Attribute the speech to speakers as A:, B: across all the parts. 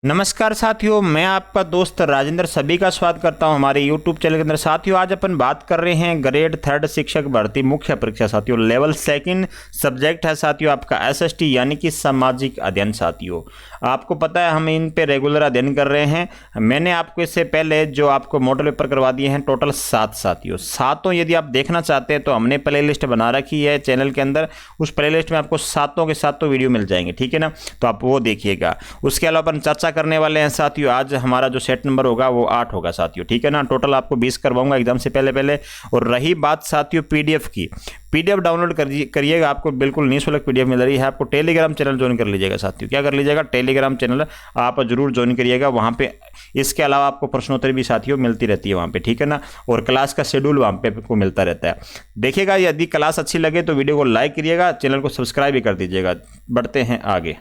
A: नमस्कार साथियों, मैं आपका दोस्त राजेंद्र सभी का स्वागत करता हूं हमारे YouTube चैनल के अंदर। साथियों, आज अपन बात कर रहे हैं ग्रेड 3 शिक्षक भर्ती मुख्य परीक्षा। साथियों, लेवल 2 सब्जेक्ट है साथियों आपका SST यानी कि सामाजिक अध्ययन। साथियों, आपको पता है हम इन पे रेगुलर अध्ययन कर रहे हैं। मैंने आपको इससे पहले जो आपको मॉडल पेपर करवा दिए हैं टोटल 7 साथियों। सातों यदि आप देखना चाहते हैं तो हमने प्ले लिस्ट बना रखी है चैनल के अंदर। उस प्ले लिस्ट में आपको सातों के सातों वीडियो मिल जाएंगे, ठीक है ना। तो आप वो देखिएगा। उसके अलावा अपन चर्चा करने वाले हैं साथियों। आज हमारा जो सेट नंबर होगा वो 8 होगा साथियों, ठीक है ना। टोटल आपको 20 करवाऊंगा एग्जाम से पहले। और रही बात साथियों PDF की, PDF डाउनलोड करिएगा। आपको बिल्कुल निःशुल्क PDF मिल रही है। आपको टेलीग्राम चैनल ज्वाइन कर लीजिएगा साथियों। क्या कर लीजिएगा? टेलीग्राम चैनल आप जरूर ज्वाइन करिएगा वहाँ पे। इसके अलावा आपको प्रश्नोत्तर भी साथियों मिलती रहती है वहाँ पे, ठीक है ना। और क्लास का शेड्यूल वहाँ पे आपको मिलता रहता है। देखिएगा, यदि क्लास अच्छी लगे तो वीडियो को लाइक करिएगा, चैनल को सब्सक्राइब भी कर दीजिएगा। बढ़ते हैं आगे।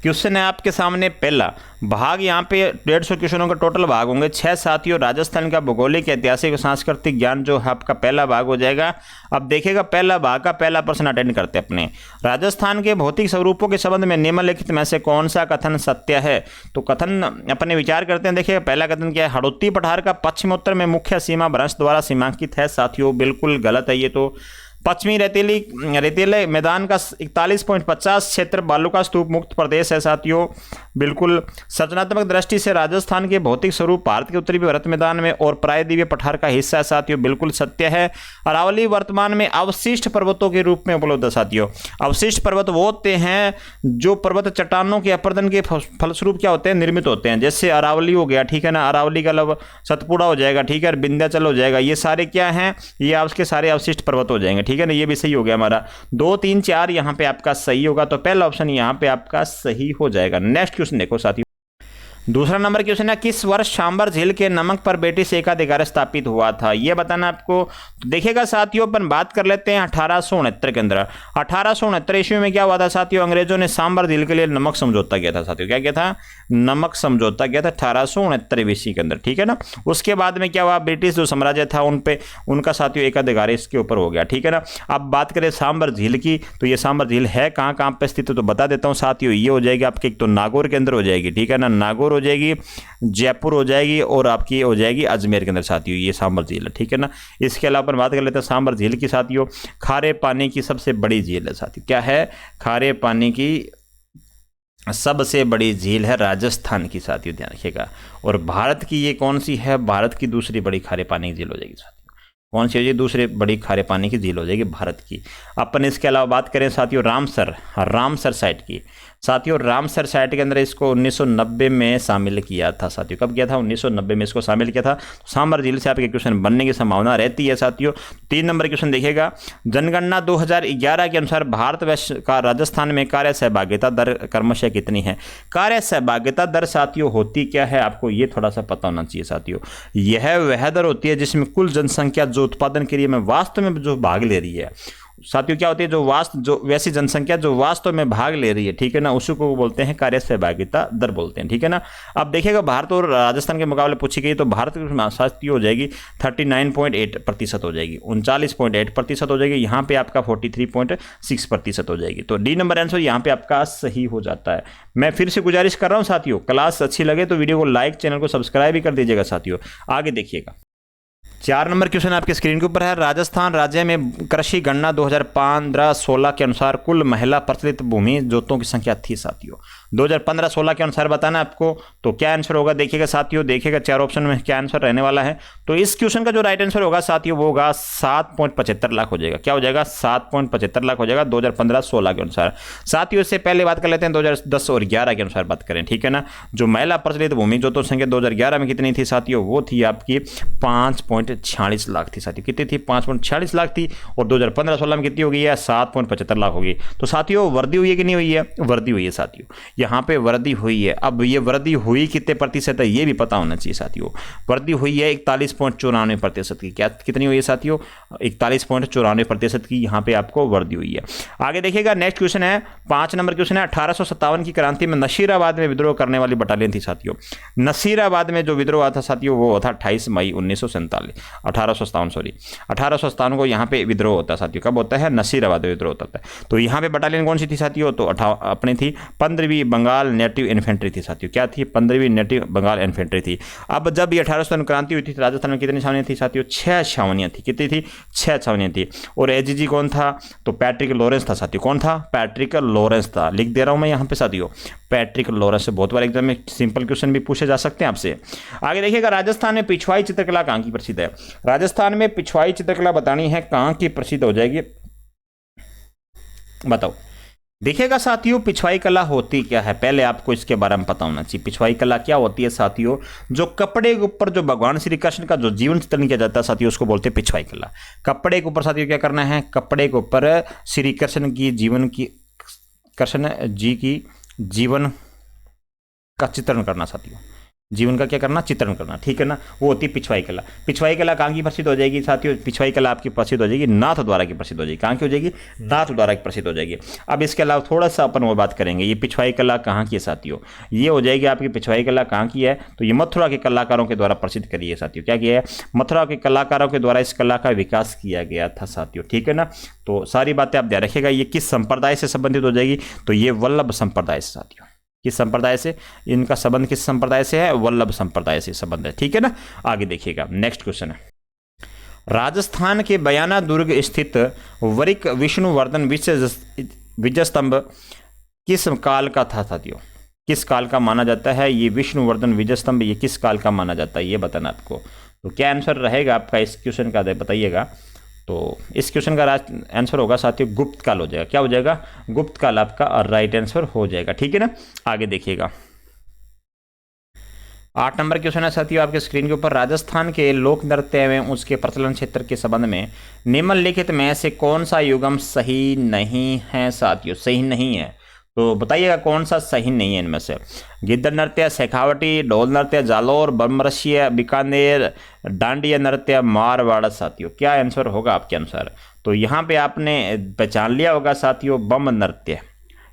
A: क्वेश्चन है आपके सामने पहला भाग। यहाँ पे 150 क्वेश्चनों के टोटल भाग होंगे 6 साथियों। राजस्थान का भौगोलिक, ऐतिहासिक और सांस्कृतिक ज्ञान जो है आपका पहला भाग हो जाएगा। अब देखिएगा, पहला भाग का पहला प्रश्न अटेंड करते हैं अपने। राजस्थान के भौतिक स्वरूपों के संबंध में निम्नलिखित में से कौन सा कथन सत्य है? तो कथन अपने विचार करते हैं। देखिए, पहला कथन क्या है? हड़ौती पठार का पश्चिमोत्तर में मुख्य सीमा भ्रंश द्वारा सीमांकित है। साथियों, बिल्कुल गलत है ये तो। पश्चिमी रेतीले मैदान का 41.50 क्षेत्र बालू का स्तूप मुक्त प्रदेश है साथियों। बिल्कुल संरचनात्मक दृष्टि से राजस्थान के भौतिक स्वरूप भारत के उत्तरी भरत मैदान में और प्रायद्वीपीय पठार का हिस्सा है साथियों। बिल्कुल सत्य है। अरावली वर्तमान में अवशिष्ट पर्वतों के रूप में उपलब्ध है साथियों। अवशिष्ट पर्वत वो होते हैं जो पर्वत चट्टानों के अपरदन के फलस्वरूप क्या होते हैं? निर्मित होते हैं। जैसे अरावली हो गया, ठीक है ना। अरावली का मतलब सतपुड़ा हो जाएगा, ठीक है। विंध्याचल हो जाएगा। ये सारे क्या हैं? ये आपके सारे अवशिष्ट पर्वत हो जाएंगे, ठीक है ना। ये भी सही हो गया हमारा। 2, 3, 4 यहां पे आपका सही होगा। तो पहला ऑप्शन यहां पे आपका सही हो जाएगा। नेक्स्ट क्वेश्चन देखो साथियों। दूसरा नंबर क्वेश्चन है, किस वर्ष सांबर झील के नमक पर ब्रिटिश एकाधिकार स्थापित हुआ था? यह बताना आपको। तो देखिएगा साथियों, अपन बात कर लेते हैं 1869 के अंदर। 1869 ईस्वी में क्या हुआ था साथियों? अंग्रेजों ने सांबर झील के लिए नमक समझौता किया था साथियों। क्या किया था? नमक समझौता किया था 1869 ईस्वी के अंदर, ठीक है ना। उसके बाद में क्या हुआ? ब्रिटिश जो साम्राज्य था उन पे उनका साथियों एकाधिकार इसके ऊपर हो गया, ठीक है ना। अब बात करें सांबर झील की, तो ये सांबर झील है कहाँ कहाँ पे स्थित है तो बता देता हूँ साथियों। ये हो जाएगी आपके, एक तो नागौर के अंदर हो जाएगी, ठीक है ना। नागौर हो जाएगी, जयपुर हो जाएगी और आपकी हो जाएगी अजमेर के अंदर साथियों। ये सांबर झील है, ठीक है ना। इसके अलावा अपन बात कर लेते हैं सांबर झील की साथियों। खारे पानी की सबसे बड़ी झील है साथियों। क्या है? खारे पानी की सबसे बड़ी झील है राजस्थान की साथियों, ध्यान रखिएगा। और भारत की ये कौन सी है? भारत की दूसरी बड़ी खारे पानी की झील हो जाएगी साथियों। कौन सी हो जाएगी? दूसरी बड़ी खारे पानी की झील हो जाएगी भारत की। अपन इसके अलावा बात करें साथियों रामसर साइट की। साथियों, रामसर साइट के अंदर इसको 1990 में शामिल किया था साथियों। कब किया था? 1990 में इसको शामिल किया था। सांबर झील से आपके क्वेश्चन बनने की संभावना रहती है साथियों। 3 नंबर क्वेश्चन देखिएगा। जनगणना 2011 के अनुसार भारतवर्ष का राजस्थान में कार्य सहभागिता दर क्रमशः कितनी है? कार्य सहभागिता दर साथियों होती क्या है? आपको ये थोड़ा सा पता होना चाहिए साथियों। यह वह दर होती है जिसमें कुल जनसंख्या जो उत्पादन क्रिया में वास्तव में जो भाग ले रही है साथियों, क्या होती है? जो वैसी जनसंख्या जो वास्तव में भाग ले रही है, ठीक है ना, उसी को बोलते हैं कार्य सहभागिता दर बोलते हैं, ठीक है ना। अब देखिएगा, भारत और राजस्थान के मुकाबले पूछी गई तो भारत की साथियों हो जाएगी 39.8% हो जाएगी, 39.8% हो जाएगी। यहाँ पे आपका 43.6% हो जाएगी। तो डी नंबर आंसर यहाँ पे आपका सही हो जाता है। मैं फिर से गुजारिश कर रहा हूँ साथियों, क्लास अच्छी लगे तो वीडियो को लाइक, चैनल को सब्सक्राइब भी कर दीजिएगा साथियों। आगे देखिएगा। 4 नंबर क्वेश्चन आपके स्क्रीन के ऊपर है। राजस्थान राज्य में कृषि गणना 2015-16 के अनुसार कुल महिला प्रचलित भूमि जोतों की संख्या थी साथियों। 2015-16 के अनुसार बताना आपको। तो क्या आंसर होगा? देखिएगा साथियों, देखिएगा 4 ऑप्शन में क्या आंसर रहने वाला है। तो इस क्वेश्चन का जो राइट आंसर होगा साथियों वो होगा 7.75 लाख हो जाएगा। क्या हो जाएगा? 7.75 लाख हो जाएगा 2015-16 के अनुसार। साथियों, इससे पहले बात कर लेते हैं 2010 और 11 के अनुसार बात करें, ठीक है ना। जो महिला प्रचलित भूमि जोतों की संख्या 2011 में कितनी थी साथियों? वो थी आपकी 5.46 लाख थी साथियों। कितनी थी? 5.46 लाख थी। और 2015-16 में कितनी हो गई है? 7.75 लाख हो गई। तो साथियों, वृद्धि हुई है कि नहीं हुई है? वृद्धि हुई है साथियों। यहाँ पे वृद्धि हुई है। अब ये वृद्धि हुई कितने प्रतिशत है ये भी पता होना चाहिए साथियों। वृद्धि हुई है 41.94% की। क्या कितनी हुई है साथियों? 41.94% की यहाँ पे आपको वृद्धि हुई है। आगे देखिएगा, नेक्स्ट क्वेश्चन है 5 नंबर क्वेश्चन है। 1857 की क्रांति में नसीराबाद में विद्रोह करने वाली बटालियन थी साथियों। नसीराबाद में जो विद्रोह था साथियों वो था 28 मई 1857 को यहाँ पे विद्रोह होता है साथियों। कब होता है? नसीराबाद में विद्रोह होता है। तो यहाँ पे बटालियन कौन सी थी साथियों? तो अपनी थी 15वीं बंगाल नेटिव इन्फेंट्री थी साथियों, क्या थी? 15वीं नेटिव बंगाल इन्फेंट्री थी। अब जब ये 1857 क्रांति हुई थी, राजस्थान में कितनी छावनियाँ थी साथियों? 6 छावनियाँ थी। कितनी थी? 6 छावनियाँ थी। और एजीजी कौन था? तो पैट्रिक लॉरेंस था साथियों। कौन था? पैट्रिक लॉरेंस था। लिख दे रहा हूँ मैं यहाँ पे साथियों, पैट्रिक लॉरेंस से बहुत बार एग्जाम में सिंपल क्वेश्चन भी पूछे जा सकते हैं आपसे। आगे देखिएगा, राजस्थान में पिछवाई चित्रकला कहाँ की प्रसिद्ध है? राजस्थान में पिछवाई चित्रकला बतानी है, कहाँ की प्रसिद्ध हो जाएगी बताओ। देखिएगा साथियों, पिछवाई कला होती क्या है, पहले आपको इसके बारे में पता होना चाहिए। पिछवाई कला क्या होती है साथियों? जो कपड़े के ऊपर जो भगवान श्री कृष्ण का जो जीवन चित्रण किया जाता है साथियों, उसको बोलते हैं पिछवाई कला। कपड़े के ऊपर साथियों क्या करना है? कपड़े के ऊपर श्री कृष्ण की जीवन की, कृष्ण जी की जीवन का चित्रण करना साथियों, जीवन का क्या करना? चित्रण करना, ठीक है ना। वो होती है पिछवाई कला। पिछवाई कला कहाँ की प्रसिद्ध हो जाएगी साथियों? पिछवाई कला आपकी प्रसिद्ध हो जाएगी नाथ द्वारा की प्रसिद्ध हो जाएगी। कहाँ की हो जाएगी? नाथ द्वारा की प्रसिद्ध हो जाएगी। अब इसके अलावा थोड़ा सा अपन वो बात करेंगे, ये पिछवाई कला कहाँ की है साथियों? ये हो जाएगी आपकी पिछवाई कला कहाँ की है? तो ये मथुरा के कलाकारों के द्वारा प्रसिद्ध करी है साथियों। क्या किया है? मथुरा के कलाकारों के द्वारा इस कला का विकास किया गया था साथियों, ठीक है ना। तो सारी बातें आप ध्यान रखिएगा। ये किस संप्रदाय से संबंधित हो जाएगी? तो ये वल्लभ संप्रदाय से साथियों। किस संप्रदाय से? इनका संबंध किस संप्रदाय से है? वल्लभ संप्रदाय से संबंध है, ठीक है ना। आगे देखिएगा, नेक्स्ट क्वेश्चन है, राजस्थान के बयाना दुर्ग स्थित वरिक विष्णुवर्धन विजय स्तंभ किस काल का था साथियों? किस काल का माना जाता है ये विष्णुवर्धन विजय स्तंभ? ये किस काल का माना जाता है, ये बताना आपको। तो क्या आंसर रहेगा आपका इस क्वेश्चन का, बताइएगा। तो इस क्वेश्चन का आंसर होगा साथियों गुप्त काल हो जाएगा। क्या हो जाएगा? गुप्त काल आपका राइट आंसर हो जाएगा, ठीक है ना। आगे देखिएगा, 8 नंबर क्वेश्चन है साथियों आपके स्क्रीन के ऊपर, राजस्थान के लोक नृत्य एवं उसके प्रचलन क्षेत्र के संबंध में निम्नलिखित में से कौन सा युगम सही नहीं है साथियों? सही नहीं है, तो बताइएगा कौन सा सही नहीं है इनमें से। गिद्ध नृत्य, शेखावटी, ढोल नृत्य, जालौर, बमरसिया, बीकानेर, डांडिया नृत्य, मारवाड़ साथियों। क्या आंसर होगा आपके अनुसार? तो यहाँ पे आपने पहचान लिया होगा साथियों, बम नृत्य।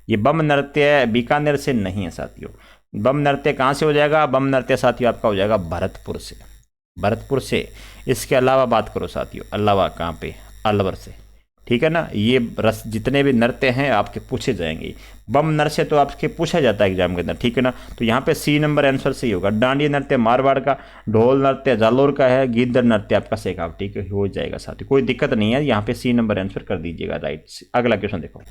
A: ये बम नृत्य बीकानेर से नहीं है साथियों। बम नृत्य कहाँ से हो जाएगा? बम नृत्य साथियों आपका हो जाएगा भरतपुर से, भरतपुर से। इसके अलावा बात करो साथियों, अलावा कहाँ पे? अलवर से, ठीक है ना। ये रस जितने भी नृत्य हैं आपके पूछे जाएंगे। बम नृत्य तो आपके पूछा जाता है एग्जाम के अंदर, ठीक है ना। तो यहाँ पे सी नंबर आंसर सही होगा। डांडिया नृत्य मारवाड़ का, ढोल नृत्य जालोर का है, गिद्ध नृत्य आपका शेखावटी का हो जाएगा साथी, कोई दिक्कत नहीं है। यहाँ पे सी नंबर आंसर कर दीजिएगा राइट। अगला क्वेश्चन देखो,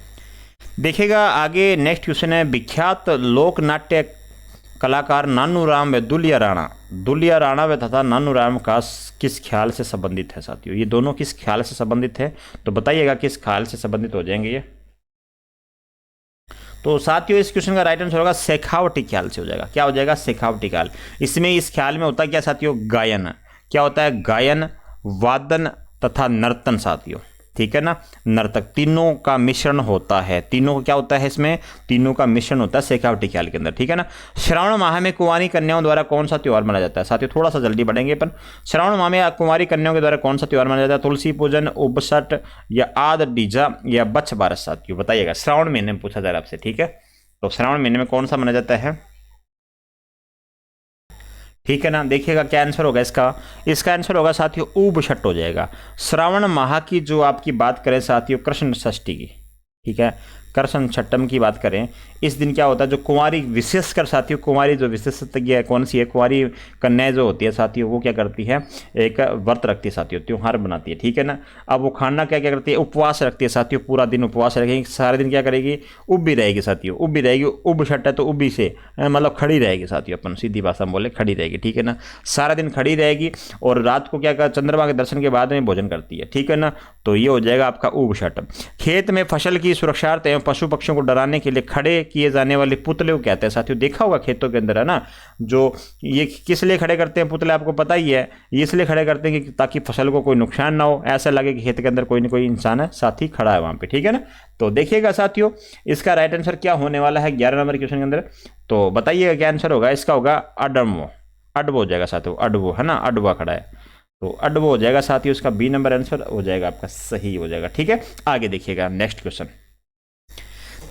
A: देखिएगा आगे नेक्स्ट क्वेश्चन है, विख्यात लोक नाट्य कलाकार नानू राम व दुलिया राणा व तथा नानू राम का किस ख्याल से संबंधित है साथियों? ये दोनों किस ख्याल से संबंधित है? तो बताइएगा किस ख्याल से संबंधित हो जाएंगे ये। तो साथियों इस क्वेश्चन का राइट आंसर होगा शेखावटी ख्याल से हो जाएगा। क्या हो जाएगा? शेखावटी ख्याल। इसमें इस ख्याल में होता है क्या साथियों? गायन। क्या होता है? गायन, वादन तथा नर्तन साथियों, ठीक है ना। नर्तक, तीनों का मिश्रण होता है। तीनों का क्या होता है इसमें? तीनों का मिश्रण होता है शेखावटी ख्याल के अंदर, ठीक है ना। श्रावण माह में कुंवारी कन्याओं द्वारा कौन सा त्योहार मनाया जाता है साथियों? थोड़ा सा जल्दी बढ़ेंगे अपन। श्रावण माह में कुंवारी कन्याओं के द्वारा कौन सा त्योहार मनाया जाता है? तुलसी पूजन, उपसट या आद डीजा या बच्छ बारस साथियों, बताइएगा। श्रावण महीने में पूछा जा रहा है आपसे, ठीक है। तो श्रावण महीने में कौन सा मनाया जाता है, ठीक है ना। देखिएगा क्या आंसर होगा इसका। इसका आंसर होगा साथियों उबछट हो जाएगा। श्रावण माह की जो आपकी बात करें साथियों कृष्ण षष्ठी की, ठीक है, कृष्ण छठम की बात करें, इस दिन क्या होता है? जो कुंवारी, विशेषकर साथियों कुंवारी जो विशेषज्ञ कौन सी है? कुंवारी कन्याएं जो होती है साथियों, वो क्या करती है? एक व्रत रखती है साथियों, त्योहार बनाती है, ठीक है ना। अब वो खाना क्या क्या करती है? उपवास रखती है साथियों, पूरा दिन उपवास रखेगी, सारे दिन क्या करेगी? उब भी रहेगी साथियों, उब भी रहेगी। उब छठ है तो उबी से मतलब खड़ी रहेगी साथियों, अपन सीधी भाषा में बोले खड़ी रहेगी, ठीक है ना। सारा दिन खड़ी रहेगी और रात को क्या कर, चंद्रमा के दर्शन के बाद में भोजन करती है, ठीक है ना। तो ये हो जाएगा आपका उब छठ। खेत में फसल की सुरक्षार्थ एवं पशु पक्षियों को डराने के लिए खड़े किए जाने वाले पुतले को कहते हैं साथियों। देखा होगा खेतों के अंदर, है ना, जो ये किस लिए खड़े करते हैं पुतले, आपको पता ही है। ये इसलिए खड़े करते हैं कि ताकि फसल को कोई नुकसान ना हो, ऐसा लगे कि खेत के अंदर कोई ना कोई इंसान है साथी खड़ा है वहां पे, ठीक है ना। तो देखिएगा साथियों इसका राइट आंसर क्या होने वाला है 11 नंबर क्वेश्चन के अंदर। तो बताइएगा क्या आंसर होगा इसका? होगा अडमो, अडबो हो जाएगा साथियों, अडबो, है ना, अडवा खड़ा है तो अडबो हो जाएगा साथियों। इसका बी नंबर आंसर हो जाएगा आपका सही हो जाएगा, ठीक है। आगे देखिएगा नेक्स्ट क्वेश्चन।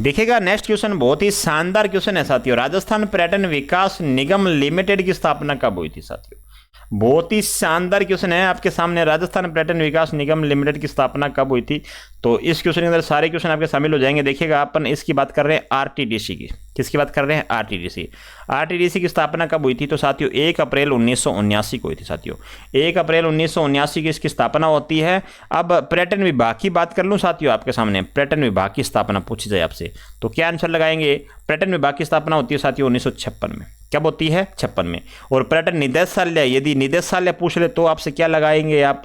A: देखिएगा नेक्स्ट क्वेश्चन बहुत ही शानदार क्वेश्चन है साथियों। राजस्थान पर्यटन विकास निगम लिमिटेड की स्थापना कब हुई थी साथियों? बहुत ही शानदार क्वेश्चन है आपके सामने। राजस्थान पर्यटन विकास निगम लिमिटेड की स्थापना कब हुई थी? तो इस क्वेश्चन के अंदर सारे क्वेश्चन आपके शामिल हो जाएंगे। देखिएगा अपन इसकी बात कर रहे हैं आरटीडीसी की, किसकी बात कर रहे हैं? आरटीडीसी। आरटीडीसी की स्थापना कब हुई थी? तो साथियों 1 अप्रैल 1979 को हुई थी साथियों। 1 अप्रैल 1979 की इसकी स्थापना होती है। अब पर्यटन विभाग की बात कर लूँ साथियों आपके सामने, पर्यटन विभाग की स्थापना पूछी जाए आपसे तो क्या आंसर लगाएंगे? पर्यटन विभाग की स्थापना होती है साथियों 1956 में। कब होती है? 56 में। और पर्यटन निदेशालय, यदि निदेशालय पूछ ले तो आपसे क्या लगाएंगे आप?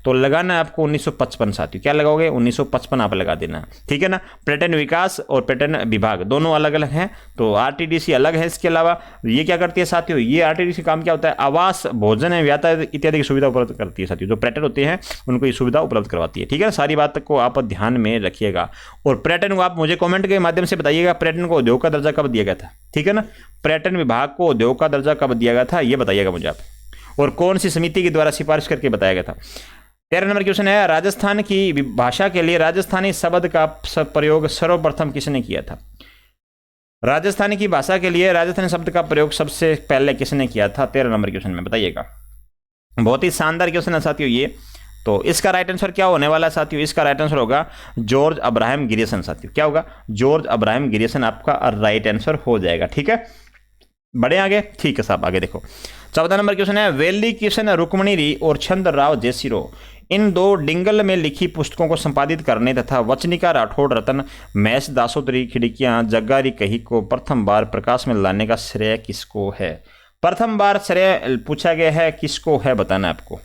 A: तो लगाना है आपको 1955 साथियों। क्या लगाओगे? 1955 आप लगा देना, ठीक है ना। पर्यटन विकास और पर्यटन विभाग दोनों अलग अलग हैं, तो आरटीडीसी अलग है। इसके अलावा ये क्या करती है साथियों? ये आरटीडीसी काम क्या होता है? आवास, भोजन, यातायात इत्यादि की सुविधा उपलब्ध करती है साथियों। जो पर्यटन होते हैं उनको ये सुविधा उपलब्ध करवाती है, ठीक है ना। सारी बात को आप ध्यान में रखिएगा। और पर्यटन को आप मुझे कमेंट के माध्यम से बताइएगा, पर्यटन को उद्योग का दर्जा कब दिया गया था, ठीक है ना। पर्यटन विभाग को उद्योग का दर्जा कब दिया गया था ये बताइएगा मुझे आप, और कौन सी समिति के द्वारा सिफारिश करके बताया गया था। 13 नंबर क्वेश्चन है, राजस्थान की भाषा के लिए राजस्थानी शब्द का प्रयोग सर्वप्रथम किसने किया था? राजस्थानी की भाषा के लिए राजस्थानी शब्द का प्रयोग सबसे पहले किसने किया था? 13 नंबर क्वेश्चन में बताइएगा। बहुत ही शानदार क्वेश्चन है साथियों ये। तो इसका राइट आंसर क्या होने वाला है साथियों? इसका राइट आंसर होगा जॉर्ज अब्राहम गिरिसन साथियों। क्या होगा? जॉर्ज अब्राहम गिरिसन आपका राइट आंसर हो जाएगा, ठीक है। बढ़े आगे, ठीक है साहब। आगे देखो 14 नंबर क्वेश्चन है, वेल्ली किशन रुक्मणी और चंद्रराव जयसिरो इन दो डिंगल में लिखी पुस्तकों को संपादित करने तथा वचनिका राठौड़ रतन मैस दासोदरी खिड़कियां जग्गारी कही को प्रथम बार प्रकाश में लाने का श्रेय किसको है? प्रथम बार श्रेय पूछा गया है, किसको है बताना है आपको।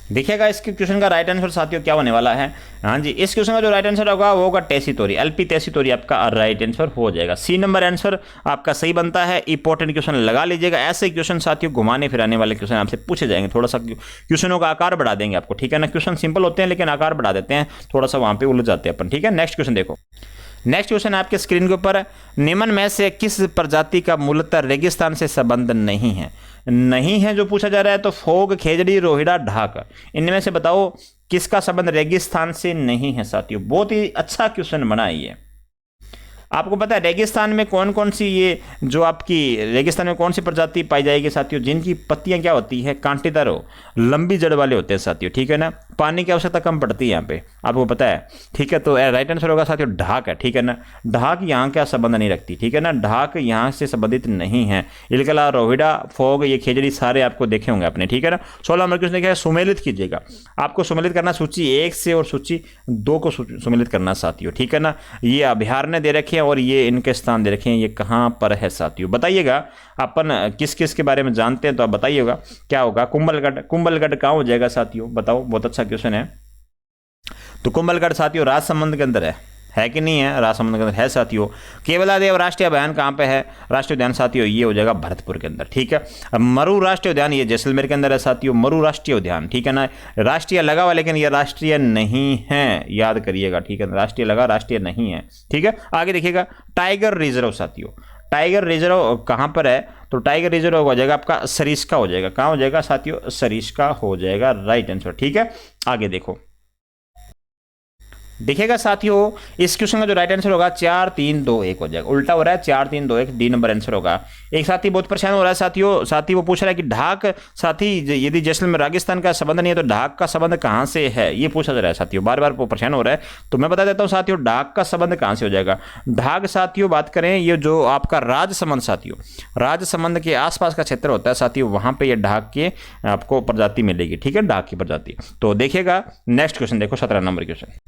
A: देखिएगा इसके क्वेश्चन का राइट आंसर साथियों क्या होने वाला है। हाँ जी, इस क्वेश्चन का जो राइट आंसर होगा वो होगा टेसीतोरी, एलपी टेसीतोरी आपका राइट आंसर हो जाएगा। सी नंबर आंसर आपका सही बनता है। इंपॉर्टेंट क्वेश्चन लगा लीजिएगा। ऐसे क्वेश्चन साथियों घुमाने फिराने वाले क्वेश्चन आपसे पूछे जाएंगे। थोड़ा सा क्वेश्चनों का आकार बढ़ा देंगे आपको, ठीक है ना। क्वेश्चन सिंपल होते हैं लेकिन आकार बढ़ा देते हैं, थोड़ा सा वहां पर उलझ जाते हैं अपन, ठीक है। नेक्स्ट क्वेश्चन देखो। नेक्स्ट क्वेश्चन आपके स्क्रीन के ऊपर, निम्न में से किस प्रजाति का मूलतः रेगिस्तान से संबंध नहीं है? नहीं है जो पूछा जा रहा है तो फोग, खेजड़ी, रोहिड़ा, ढाक, इनमें से बताओ किसका संबंध रेगिस्तान से नहीं है साथियों। बहुत ही अच्छा क्वेश्चन बना है ये। आपको पता है रेगिस्तान में कौन कौन सी, ये जो आपकी रेगिस्तान में कौन सी प्रजाति पाई जाएगी साथियों? जिनकी पत्तियां क्या होती है? कांटेदार हो, लंबी जड़ वाले होते हैं साथियों, ठीक है ना। पानी की आवश्यकता कम पड़ती है यहाँ पे, आपको पता है, ठीक है। तो राइट आंसर होगा साथियों ढाक है, ठीक है ना। ढाक यहाँ क्या संबंध नहीं रखती, ठीक है ना। ढाक यहाँ से संबंधित नहीं है। इलकला, रोहिड़ा, फोग, ये खेजड़ी सारे आपको देखे होंगे आपने, ठीक है ना। 16 नंबर क्वेश्चन देखिए, सुमेलित कीजिएगा। आपको सुमेलित करना सूची 1 से और सूची 2 को सुमेलित करना साथियों, ठीक है ना। ये अभ्यारण्य दे रखे हैं और ये इनके स्थान दे रखे हैं, ये कहाँ पर है साथियों बताइएगा। अपन किस किस के बारे में जानते हैं तो आप बताइएगा क्या होगा। कुंभलगढ़, कुंभलगढ़ कहाँ हो जाएगा साथियों बताओ, बहुत अच्छा क्वेश्चन है। तो कुंभलगढ़ साथियों राजसमंद के अंदर है कि नहीं है? राजसमंद के अंदर है साथियों। केवलादेव राष्ट्रीय उद्यान कहाँ पे है? राष्ट्रीय उद्यान साथियों ये हो जाएगा भरतपुर के अंदर, ठीक है। मरु राष्ट्रीय उद्यान ये जैसलमेर के अंदर है साथियों, मरु राष्ट्रीय उद्यान, ठीक है ना। राष्ट्रीय लगा हुआ लेकिन ये राष्ट्रीय नहीं है, याद करिएगा, ठीक है। राष्ट्रीय लगा, राष्ट्रीय नहीं है, ठीक है। आगे देखिएगा टाइगर रिजर्व साथियों, टाइगर रिजर्व कहाँ पर है? तो टाइगर रिजर्व हो जाएगा आपका सरिस्का हो जाएगा। कहाँ हो जाएगा साथियों? सरिस्का हो जाएगा राइट आंसर, ठीक है। आगे देखो, देखिएगा साथियों इस क्वेश्चन का जो राइट आंसर होगा 4 3 2 1 हो जाएगा। उल्टा हो रहा है, 4 3 2 1 डी नंबर आंसर होगा। एक साथी बहुत परेशान हो रहा है साथियों, साथी वो पूछ रहा है कि ढाक साथी यदि जैसलमेर राजस्थान का संबंध नहीं है तो ढाक का संबंध कहाँ से है, ये पूछा जा रहा है साथियों। बार बार वो परेशान हो रहा है तो मैं बता देता हूँ साथियों, ढाक का संबंध कहाँ से हो जाएगा। ढाक साथियों बात करें ये जो आपका राजसमंद साथियों, राजसमंद के आसपास का क्षेत्र होता है साथियों, वहां पे ये ढाक के आपको प्रजाति मिलेगी, ठीक है, ढाक की प्रजाति। तो देखिएगा नेक्स्ट क्वेश्चन देखो, 17 नंबर क्वेश्चन।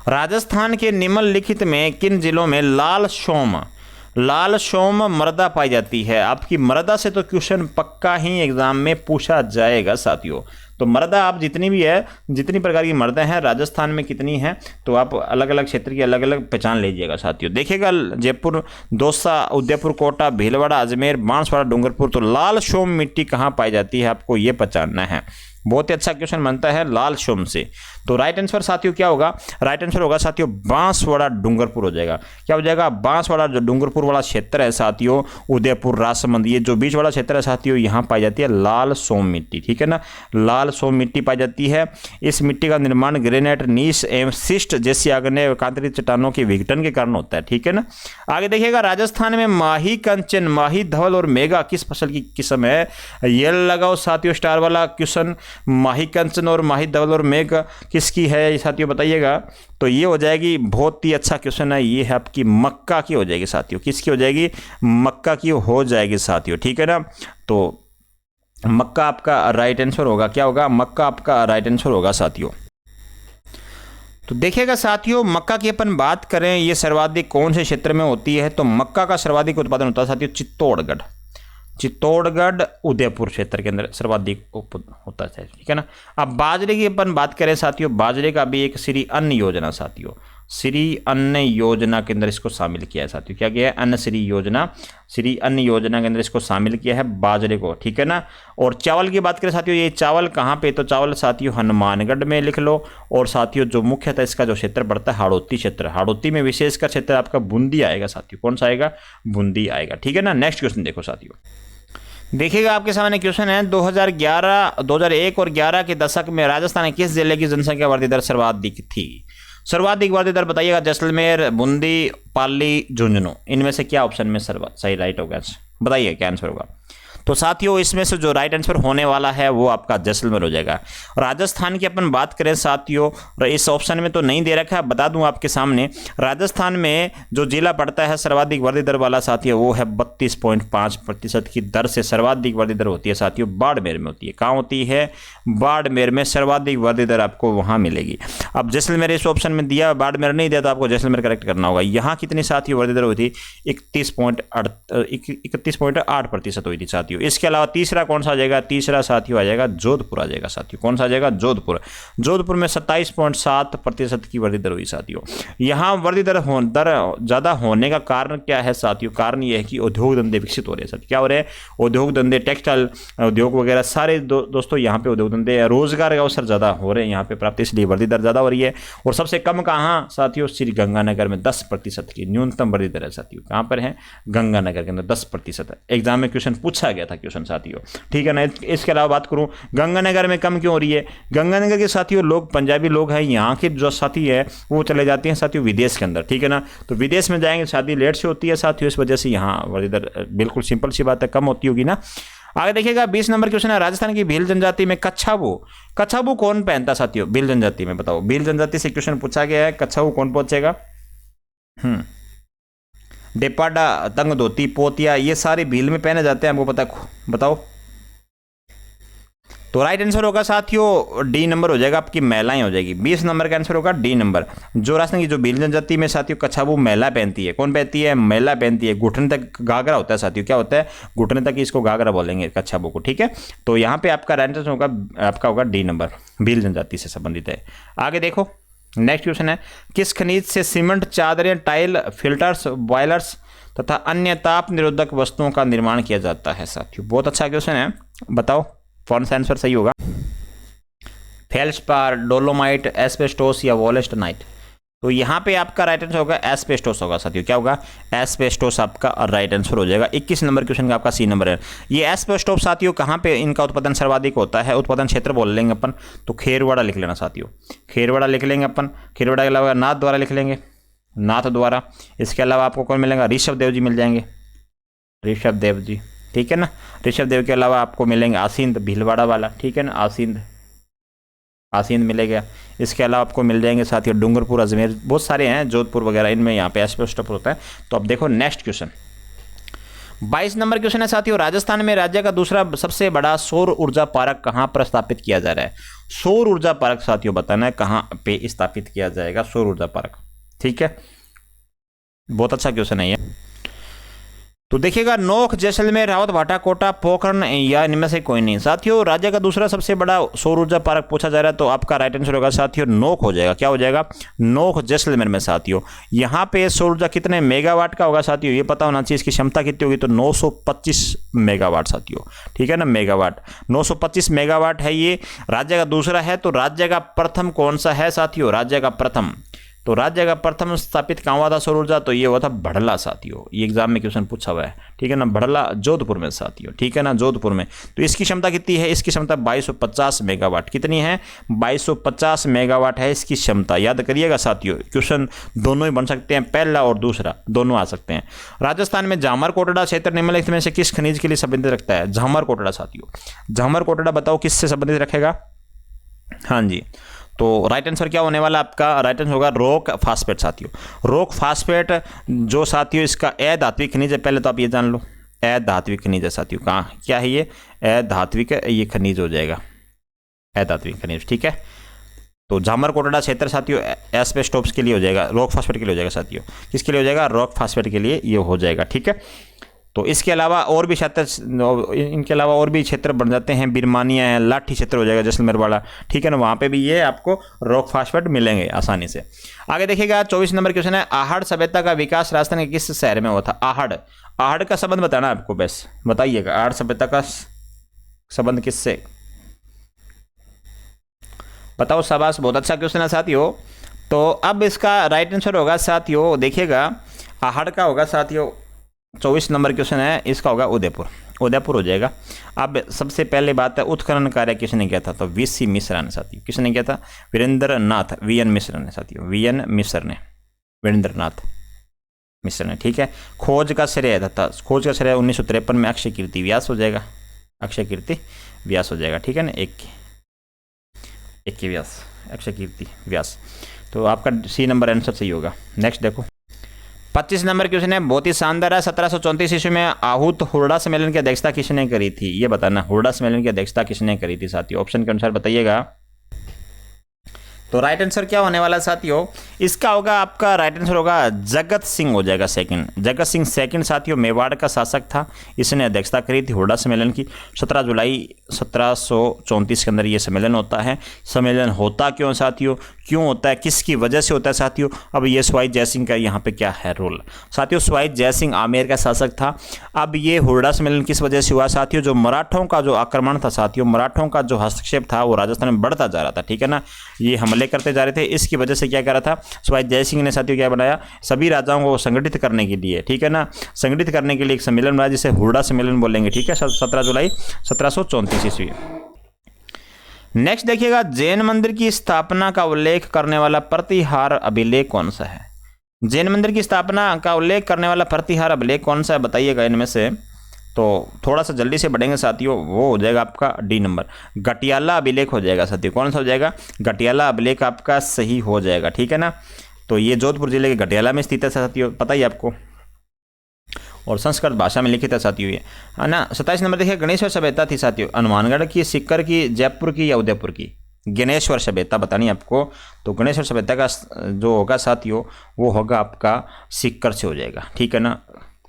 A: राजस्थान के निम्नलिखित में किन जिलों में लाल शोम मृदा पाई जाती है? आपकी मृदा से तो क्वेश्चन पक्का ही एग्जाम में पूछा जाएगा साथियों। तो मृदा आप जितनी भी है, जितनी प्रकार की मृदा है राजस्थान में कितनी है, तो आप अलग अलग क्षेत्र की अलग अलग पहचान लीजिएगा साथियों। देखिएगा जयपुर, दौसा, उदयपुर, कोटा, भीलवाड़ा, अजमेर, बांसवाड़ा, डूंगरपुर, तो लाल शोम मिट्टी कहाँ पाई जाती है आपको ये पहचानना है। बहुत ही अच्छा क्वेश्चन बनता है लाल शोम से। तो राइट आंसर साथियों क्या होगा? राइट आंसर होगा साथियों बांसवाड़ा डूंगरपुर हो जाएगा। क्या हो जाएगा? बांसवाड़ा जो डूंगरपुर वाला क्षेत्र है साथियों, उदयपुर, राजसमंद, ये जो बीच वाला क्षेत्र है साथियों, यहाँ पाई जाती है लाल सोम मिट्टी, ठीक है ना। लाल सोम मिट्टी पाई जाती है। इस मिट्टी का निर्माण ग्रेनाइट, नीस एवं शिस्ट जैसी आग्नेय कांतरित चट्टानों के विघटन के कारण होता है, ठीक है ना। आगे देखिएगा राजस्थान में माही, कंचन, माही, धवल और मेगा किस फसल की किस्म है? ये लगाओ साथियों स्टार वाला क्वेश्चन। माही कंचन और माही धवल और मेघ किसकी है ये साथियों बताइएगा। तो ये हो जाएगी, बहुत ही अच्छा क्वेश्चन है, ये है आपकी मक्का की हो जाएगी साथियों। किसकी हो जाएगी? मक्का की हो जाएगी साथियों, ठीक है ना। तो मक्का आपका राइट आंसर होगा। क्या होगा? मक्का आपका राइट आंसर होगा साथियों। तो देखिएगा साथियों, मक्का की अपन बात करें, ये सर्वाधिक कौन से क्षेत्र में होती है? तो मक्का का सर्वाधिक उत्पादन होता है साथियों चित्तौड़गढ़, उदयपुर क्षेत्र के अंदर सर्वाधिक होता है, ठीक है ना। अब बाजरे की अपन बात करें साथियों, बाजरे का भी एक श्री अन्न योजना साथियों, श्री अन्न योजना के अंदर इसको शामिल किया है साथियों। क्या किया है? अन्न श्री योजना, श्री अन्न योजना के अंदर इसको शामिल किया है बाजरे को, ठीक है ना। और चावल की बात करें साथियों, ये चावल कहाँ पे? तो चावल साथियों हनुमानगढ़ में लिख लो। और साथियों जो मुख्यतः इसका जो क्षेत्र पड़ता है हाड़ौती क्षेत्र, हाड़ौती में विशेषकर क्षेत्र आपका बूंदी आएगा साथियों। कौन सा आएगा? बूंदी आएगा, ठीक है ना। नेक्स्ट क्वेश्चन देखो साथियों, देखिएगा आपके सामने क्वेश्चन है 2001 और 11 के दशक में राजस्थान के किस जिले की जनसंख्या वृद्धि दर सर्वाधिक थी? सर्वाधिक वृद्धि दर बताइएगा। जैसलमेर, बूंदी, पाली, झुंझुनू, इनमें से क्या ऑप्शन में सही राइट होगा? बताइए क्या आंसर होगा। तो साथियों इसमें से जो राइट आंसर होने वाला है वो आपका जैसलमेर हो जाएगा। राजस्थान की अपन बात करें साथियों, इस ऑप्शन में तो नहीं दे रखा है, बता दूं आपके सामने। राजस्थान में जो जिला पड़ता है सर्वाधिक वृद्धि दर वाला साथियों, वो है 32.5% की दर से सर्वाधिक वृद्धि दर होती है साथियों, बाड़मेर में होती है। कहाँ होती है? बाड़मेर में सर्वाधिक वृद्धि दर आपको वहाँ मिलेगी। अब जैसलमेर इस ऑप्शन में दिया, बाड़मेर नहीं दिया, तो आपको जैसलमेर करेक्ट करना होगा। यहाँ कितनी साथियों वृद्धि दर हुई थी? 31.8% हुई थी साथियों। इसके अलावा तीसरा कौन सा आ जाएगा? तीसरा साथियों आ जाएगा जोधपुर आ जाएगा साथियों। कौन सा आ जाएगा? जोधपुर। जोधपुर में 27.7% की वृद्धि दर हुई साथियों। यहाँ वृद्धि दर ज़्यादा होने का कारण क्या है साथियों? कारण यह है कि उद्योग धंधे विकसित हो रहे हैं साथियों। क्या हो रहे हैं? उद्योग धंधे, टेक्सटाइल उद्योग वगैरह सारे दोस्तों यहाँ पे उद्योग धंधे, रोजगार के अवसर ज़्यादा हो रहे हैं यहाँ पे प्राप्त, इसलिए वृद्धि दर ज़्यादा हो रही है। और सबसे कम कहाँ साथियों? श्री गंगानगर में 10% की न्यूनतम वृद्धि दर है साथियों। कहाँ पर है? गंगानगर के अंदर 10% है। एग्जाम में क्वेश्चन पूछा गया था क्वेश्चन साथियों, ठीक है ना। इसके अलावा बात करूं गंगानगर में कम क्यों हो रही है? गंगानगर के साथियों लोग, पंजाबी लोग हैं यहाँ के जो साथी है वो चले जाते हैं साथियों विदेश के अंदर, ठीक है ना। तो विदेश में जाएंगे, शादी लेट से होती है साथियों, इस वजह से यहाँ वृद्धि दर बिल्कुल सिंपल सी बात है कम होती होगी ना। आगे देखिएगा 20 नंबर क्वेश्चन है, राजस्थान की भील जनजाति में कच्छावू कौन पहनता साथियों? भील जनजाति में बताओ, भील जनजाति से क्वेश्चन पूछा गया है, कच्छावू कौन पहुंचेगा? डेपाडा, तंग धोती, पोतिया, ये सारे भील में पहने जाते हैं, हमको पता है, बताओ। तो राइट आंसर होगा साथियों डी नंबर हो जाएगा, आपकी महिलाएं हो जाएगी। 20 नंबर का आंसर होगा डी नंबर। जो राजस्थान की जो भील जनजाति में साथियों कच्छावू महिला पहनती है, कौन पहनती है? महिला पहनती है। घुटने तक घाघरा होता है साथियों। क्या होता है? घुटने तक, इसको घाघरा बोलेंगे कच्छावू को, ठीक है। तो यहाँ पे आपका राइट आंसर होगा, आपका होगा डी नंबर, भील जनजाति से संबंधित है। आगे देखो नेक्स्ट क्वेश्चन है, किस खनिज से सीमेंट, चादरें, टाइल, फिल्टर्स, बॉयलर्स तथा अन्य ताप निरोधक वस्तुओं का निर्माण किया जाता है साथियों? बहुत अच्छा क्वेश्चन है, बताओ कौन सा आंसर सही होगा? फेल्सपार, डोलोमाइट, एस्बेस्टोस या वोलेस्टनाइट? तो यहाँ पे आपका राइट आंसर होगा एस्बेस्टोस होगा साथियों। क्या होगा? एस्बेस्टोस आपका राइट आंसर हो जाएगा। 21 नंबर क्वेश्चन का आपका सी नंबर है। ये एस्बेस्टोस साथियों कहाँ पे इनका उत्पादन सर्वाधिक होता है? उत्पादन क्षेत्र बोल लेंगे अपन, तो खेरवाड़ा लिख लेना साथियों, खेरवाड़ा लिख लेंगे अपन। खेरवाड़ा के अलावा नाथ द्वारा लिख लेंगे, नाथ द्वारा। इसके अलावा आपको कौन मिलेगा? ऋषभ देव जी मिल जाएंगे, ऋषभ देव जी, ठीक है ना। ऋषभ देव के अलावा आपको मिलेंगे आसींद, भीलवाड़ा वाला, ठीक है ना, आसींद मिलेगा। इसके अलावा आपको मिल जाएंगे साथियों डूंगरपुर, अजमेर, बहुत सारे हैं, जोधपुर वगैरह, इनमें यहाँ पे एस्बेस्टोस होता है। तो अब देखो नेक्स्ट क्वेश्चन, 22 नंबर क्वेश्चन है साथियों, राजस्थान में राज्य का दूसरा सबसे बड़ा सौर ऊर्जा पार्क कहाँ पर स्थापित किया जा रहा है? सौर ऊर्जा पार्क साथियों बताना है कहाँ पे स्थापित किया जाएगा सौर ऊर्जा पार्क, ठीक है। बहुत अच्छा क्वेश्चन है ये। तो देखिएगा नोख, जैसलमेर, रावत भाटा, कोटा, पोखरण या इनमें से कोई नहीं साथियों। राज्य का दूसरा सबसे बड़ा सौर ऊर्जा पार्क पूछा जा रहा है, तो आपका राइट आंसर होगा साथियों नोख हो जाएगा। क्या हो जाएगा? नोख, जैसलमेर में साथियों। यहाँ पे सौर ऊर्जा कितने मेगावाट का होगा साथियों? ये पता होना चाहिए, इसकी क्षमता कितनी होगी? तो 925 मेगावाट साथियों, ठीक है ना, मेगावाट। 925 मेगावाट है ये। राज्य का दूसरा है, तो राज्य का प्रथम कौन सा है साथियों? राज्य का प्रथम, तो राज्य का प्रथम स्थापित कहाँ हुआ था सौर ऊर्जा? तो ये हुआ था भड़ला साथियों। ये एग्जाम में क्वेश्चन पूछा हुआ है, ठीक है ना, भड़ला जोधपुर में साथियों, ठीक है ना, जोधपुर में। तो इसकी क्षमता कितनी है? इसकी क्षमता 2250 मेगावाट। कितनी है? 2250 मेगावाट है इसकी क्षमता। याद करिएगा साथियों, क्वेश्चन दोनों ही बन सकते हैं, पहला और दूसरा दोनों आ सकते हैं। राजस्थान में झामर कोटड़ा क्षेत्र निम्नलिखित में से किस खनिज के लिए संबंधित रखता है? झामर कोटड़ा साथियों, झामर कोटड़ा बताओ किससे संबंधित रखेगा? हाँ जी, तो राइट आंसर क्या होने वाला आपका? राइट आंसर होगा रॉक फास्फेट साथियों। रॉक फास्फेट जो साथियों इसका अधात्विक खनिज है, पहले तो आप ये जान लो, अधात्विक खनिज है साथियों। कहाँ क्या है ये? अधात्विक ये खनिज हो जाएगा, अधात्विक खनिज, ठीक है। तो झामर कोटड़ा क्षेत्र साथियों एस्बेस्टोस के लिए हो जाएगा, रॉक फास्फेट के लिए हो जाएगा साथियों। किसके लिए हो जाएगा? रॉक फास्फेट के लिए ये हो जाएगा, ठीक है। तो इसके अलावा और भी क्षेत्र, इनके अलावा और भी क्षेत्र बन जाते हैं, बिरमानिया है, लाठी क्षेत्र हो जाएगा जैसलमेर वाला, ठीक है ना, वहाँ पे भी ये आपको रॉक फास्फेट मिलेंगे आसानी से। आगे देखिएगा 24 नंबर क्वेश्चन है, आहड़ सभ्यता का विकास राजस्थान के किस शहर में हुआ था? आहड़, आहड़ का संबंध बताना आपको, बस बताइएगा आहड़ सभ्यता का संबंध किससे? बताओ, शाबाश, बहुत अच्छा क्वेश्चन है साथियों। तो अब इसका राइट आंसर होगा साथियों, देखिएगा आहड़ का होगा साथियों, 24 नंबर क्वेश्चन है, इसका होगा उदयपुर, उदयपुर हो जाएगा। अब सबसे पहले बात है उत्खनन कार्य किसने किया था? तो वीसी मिश्रा ने साथियों। किसने किया था? वीरेंद्र नाथ, वीएन मिश्रा ने साथियों, वीएन मिश्र ने, वीरेंद्र नाथ मिश्र ने, ठीक है। खोज का श्रेय था, खोज का श्रेय 1953 में अक्षय कीर्ति व्यास हो जाएगा, अक्षय कीर्ति व्यास हो जाएगा, ठीक है ना, एक के व्यास, अक्षय कीर्ति व्यास। तो आपका सी नंबर आंसर सही होगा। नेक्स्ट देखो 25 नंबर क्वेश्चन है, बहुत ही शानदार है। 1734 ईस्वी में आहूत हुरडा सम्मेलन की अध्यक्षता किसने करी थी? ये बताना, हुरडा सम्मेलन की अध्यक्षता किसने करी थी साथियों? ऑप्शन के अनुसार बताइएगा। तो राइट आंसर क्या होने वाला साथियों? इसका होगा आपका राइट आंसर होगा जगत सिंह हो जाएगा सेकंड, जगत सिंह सेकंड साथियों मेवाड़ का शासक था, इसने अध्यक्षता करी थी हुरडा सम्मेलन की। 17 जुलाई 1734 के अंदर ये सम्मेलन होता है। सम्मेलन होता क्यों साथियों, क्यों होता है, किसकी वजह से होता है साथियों? अब ये सवाई जयसिंह का यहाँ पे क्या है रोल साथियों? सवाई जयसिंह आमेर का शासक था। अब ये हुरडा सम्मेलन किस वजह से हुआ साथियों? जो मराठों का जो आक्रमण था साथियों, मराठों का जो हस्तक्षेप था वो राजस्थान में बढ़ता जा रहा था, ठीक है ना, ये हमले करते जा रहे थे। इसकी वजह से क्या करा था सवाई जयसिंह ने साथियों, क्या बनाया? सभी राजाओं को संगठित करने के लिए, ठीक है ना, संगठित करने के लिए एक सम्मेलन बनाया जिसे हुरडा सम्मेलन बोलेंगे, ठीक है, 17 जुलाई 1734 ईस्वी। नेक्स्ट देखिएगा, जैन मंदिर की स्थापना का उल्लेख करने वाला प्रतिहार अभिलेख कौन सा है? जैन मंदिर की स्थापना का उल्लेख करने वाला प्रतिहार अभिलेख कौन सा है, बताइएगा इनमें से। तो थोड़ा सा जल्दी से बढ़ेंगे साथियों, वो हो जाएगा आपका डी नंबर, गटियाला अभिलेख हो जाएगा साथियों। कौन सा हो जाएगा? गटियाला अभिलेख आपका सही हो जाएगा, ठीक है ना। तो ये जोधपुर जिले के गटियाला में स्थित है साथियों, पता ही आपको, और संस्कृत भाषा में लिखित है साथियों ये, है ना। 27 नंबर देखिए, गणेश्वर सभ्यता थी साथियों, हनुमानगढ़ की, सीकर की, जयपुर की या उदयपुर की? गणेश्वर सभ्यता बतानी आपको। तो गणेश्वर सभ्यता का जो होगा साथियों वो होगा आपका सीकर से हो जाएगा, ठीक है ना।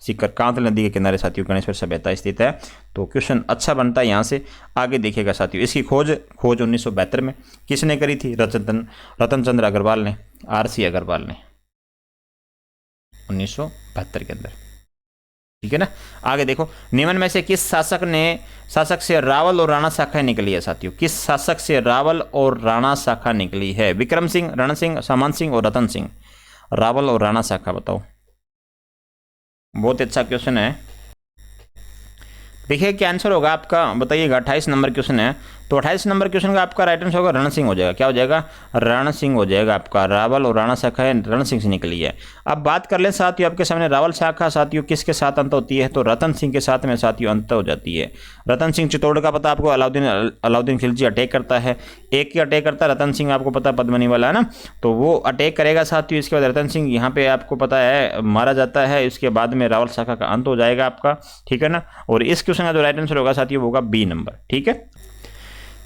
A: सीकर कांतल नदी के किनारे साथियों गणेश्वर सभ्यता स्थित है। तो क्वेश्चन अच्छा बनता है यहाँ से। आगे देखिएगा साथियों, इसकी खोज 1972 में किसने करी थी? रतन चंद्र अग्रवाल ने, RC अग्रवाल ने, 1972 के अंदर, ठीक है ना। आगे देखो, निम्न में से किस शासक से रावल और राणा शाखा निकली है साथियों? किस शासक से रावल और राणा शाखा निकली है? विक्रम सिंह, रण सिंह, सामान सिंह और रतन सिंह। रावल और राणा शाखा बताओ। बहुत अच्छा क्वेश्चन है। देखिए क्या आंसर होगा आपका, बताइएगा। 28 नंबर क्वेश्चन है। तो 28 नंबर क्वेश्चन का आपका राइट आंसर होगा रण सिंह हो जाएगा। क्या हो जाएगा? रण सिंह हो जाएगा आपका। रावल और राणा शाखा है, रण सिंह से निकली है। अब बात कर लें साथियों, आपके सामने रावल शाखा साथियों किसके साथ अंत होती है? तो रतन सिंह के साथ में साथियों अंत हो जाती है। रतन सिंह चित्तौड़ का पता आपको, अलाउद्दीन खिलजी अटैक करता है, एक ही अटैक करता है रतन सिंह, आपको पता पद्मनी वाला है ना, तो वो अटैक करेगा साथियों। इसके बाद रतन सिंह यहाँ पे आपको पता है मारा जाता है। इसके बाद में रावल शाखा का अंत हो जाएगा आपका, ठीक है ना। और इस क्वेश्चन का जो राइट आंसर होगा साथियों वो होगा बी नंबर, ठीक है।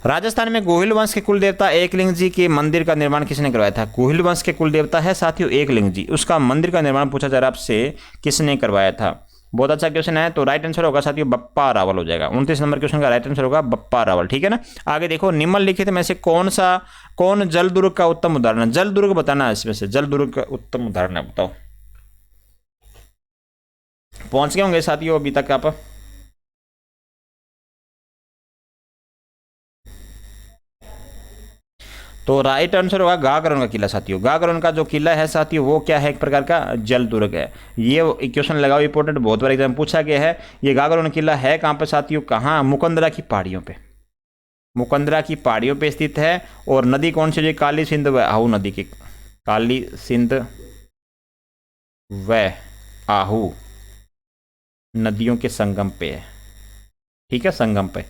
A: राजस्थान में गोहिल वंश के कुल देवता एकलिंग जी के मंदिर का निर्माण किसने करवाया था? गोहिल वंश के कुल देवता है साथियों एकलिंग जी, उसका मंदिर का निर्माण पूछा जा रहा है आपसे, किसने करवाया था? बहुत अच्छा क्वेश्चन है। तो राइट आंसर होगा साथियों बप्पा रावल हो जाएगा। 29 नंबर क्वेश्चन का राइट आंसर होगा बप्पा रावल, ठीक है ना। आगे देखो, निम्नलिखित में से कौन जल दुर्ग का उत्तम उदाहरण है? जल दुर्ग बताना है इसमें से, जल दुर्ग का उत्तम उदाहरण है, बताओ। पहुंच गए होंगे साथियों अभी तक आप। तो राइट आंसर होगा गागरोन का किला साथियों। गागरोन का जो किला है साथियों वो क्या है? एक प्रकार का जल दुर्ग है। ये क्वेश्चन लगाओ, इंपॉर्टेंट, बहुत बार एग्जाम पूछा गया है। ये गागरोन किला है कहाँ पे साथियों? कहाँ? मुकंदरा की पहाड़ियों पे, मुकंदरा की पहाड़ियों पे स्थित है। और नदी कौन सी? काली सिंध व आहू नदी की, काली सिंध व आहू नदियों के संगम पे है, ठीक है, संगम पे।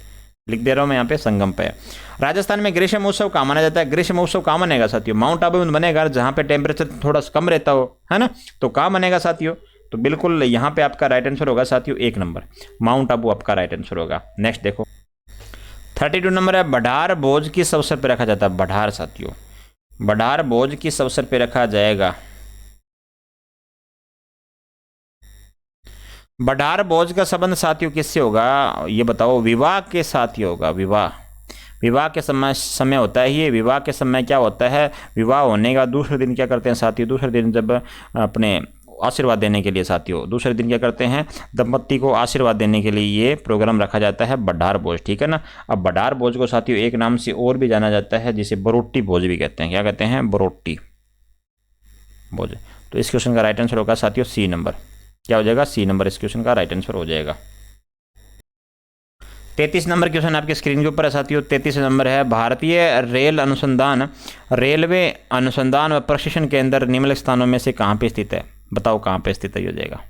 A: लिख दे रहा हूँ मैं यहाँ पे, संगम पे है। राजस्थान में ग्रीष्म महोत्सव कहाँ मनाया जाता है? ग्रीष्म महोत्सव कहाँ मनेगा साथियों? माउंट आबू में बनेगा, जहाँ पे टेम्परेचर थोड़ा कम रहता हो, है ना, तो कहाँ बनेगा साथियों? तो बिल्कुल यहाँ पे आपका राइट आंसर होगा साथियों 1 नंबर, माउंट आबू आपका राइट आंसर होगा। नेक्स्ट देखो 32 नंबर है, बढ़ार भोज किस अवसर पर रखा जाता है? बढ़ार साथियों, बढ़ार भोज किस अवसर पर रखा जाएगा? बढ़ार भोज का संबंध साथियों किससे होगा ये बताओ? विवाह के साथ ही होगा। विवाह, विवाह के समय होता है ये। विवाह के समय क्या होता है? विवाह होने का दूसरे दिन क्या करते हैं साथियों? दूसरे दिन जब अपने आशीर्वाद देने के लिए साथियों, दूसरे दिन क्या करते हैं? दंपत्ति को आशीर्वाद देने के लिए ये प्रोग्राम रखा जाता है, बढ़ार भोज, ठीक है ना। अब बढ़ार भोज को साथियों एक नाम से और भी जाना जाता है, जिसे बरोट्टी भोज भी कहते हैं। क्या कहते हैं? बरोट्टी भोज। तो इस क्वेश्चन का राइट आंसर होगा साथियों सी नंबर। क्या हो जाएगा? सी नंबर इस क्वेश्चन का राइट आंसर हो जाएगा। 33 नंबर क्वेश्चन आपके स्क्रीन के ऊपर है साथियों। 33 नंबर है, भारतीय रेलवे अनुसंधान व प्रशिक्षण केंद्र निम्नलिखित स्थानों में से कहाँ पे स्थित है? बताओ कहाँ पे स्थित है? ये हो जाएगा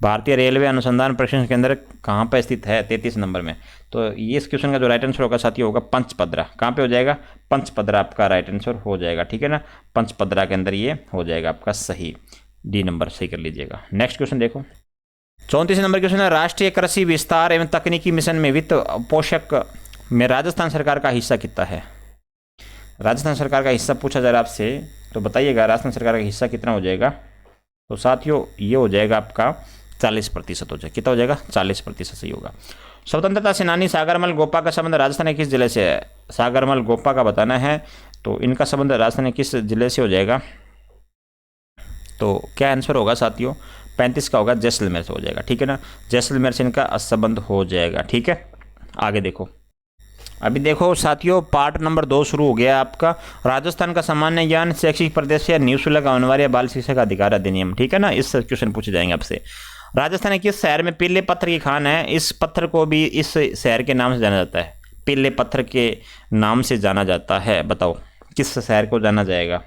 A: भारतीय रेलवे अनुसंधान प्रशिक्षण केंद्र कहाँ पे स्थित है 33 नंबर में? तो ये इस क्वेश्चन का जो राइट आंसर होगा साथियों होगा पंचपदरा। कहाँ पे हो जाएगा? पंचपदरा आपका राइट आंसर हो जाएगा, ठीक है ना। पंचपदरा के अंदर ये हो जाएगा आपका सही, डी नंबर सही कर लीजिएगा। नेक्स्ट क्वेश्चन देखो 34 नंबर क्वेश्चन है, राष्ट्रीय कृषि विस्तार एवं तकनीकी मिशन में वित्त पोषक में राजस्थान सरकार का हिस्सा कितना है? राजस्थान सरकार का हिस्सा पूछा जा रहा है आपसे, तो बताइएगा राजस्थान सरकार का हिस्सा कितना हो जाएगा? तो साथियों ये हो जाएगा आपका 40% हो जाएगा। कितना हो जाएगा? 40% सही होगा। स्वतंत्रता सेनानी सागरमल गोपा का संबंध राजस्थान के किस जिले से है? सागरमल गोपा का बताना है, तो इनका संबंध राजस्थान के किस जिले से हो जाएगा? तो क्या आंसर होगा साथियों? 35 का होगा, जैसलमेर से हो जाएगा, ठीक है ना। जैसलमेर से इनका संबंध हो जाएगा, ठीक है। आगे देखो, अभी देखो साथियों पार्ट नंबर 2 शुरू हो गया आपका, राजस्थान का सामान्य ज्ञान, शैक्षिक प्रदेश या निःशुल्क अनिवार्य बाल शिक्षा का अधिकार अधिनियम, ठीक है ना। इस क्वेश्चन पूछे जाएंगे आपसे। राजस्थान के किस शहर में पीले पत्थर की खान है? इस पत्थर को भी इस शहर के नाम से जाना जाता है, पीले पत्थर के नाम से जाना जाता है। बताओ किस शहर को जाना जाएगा?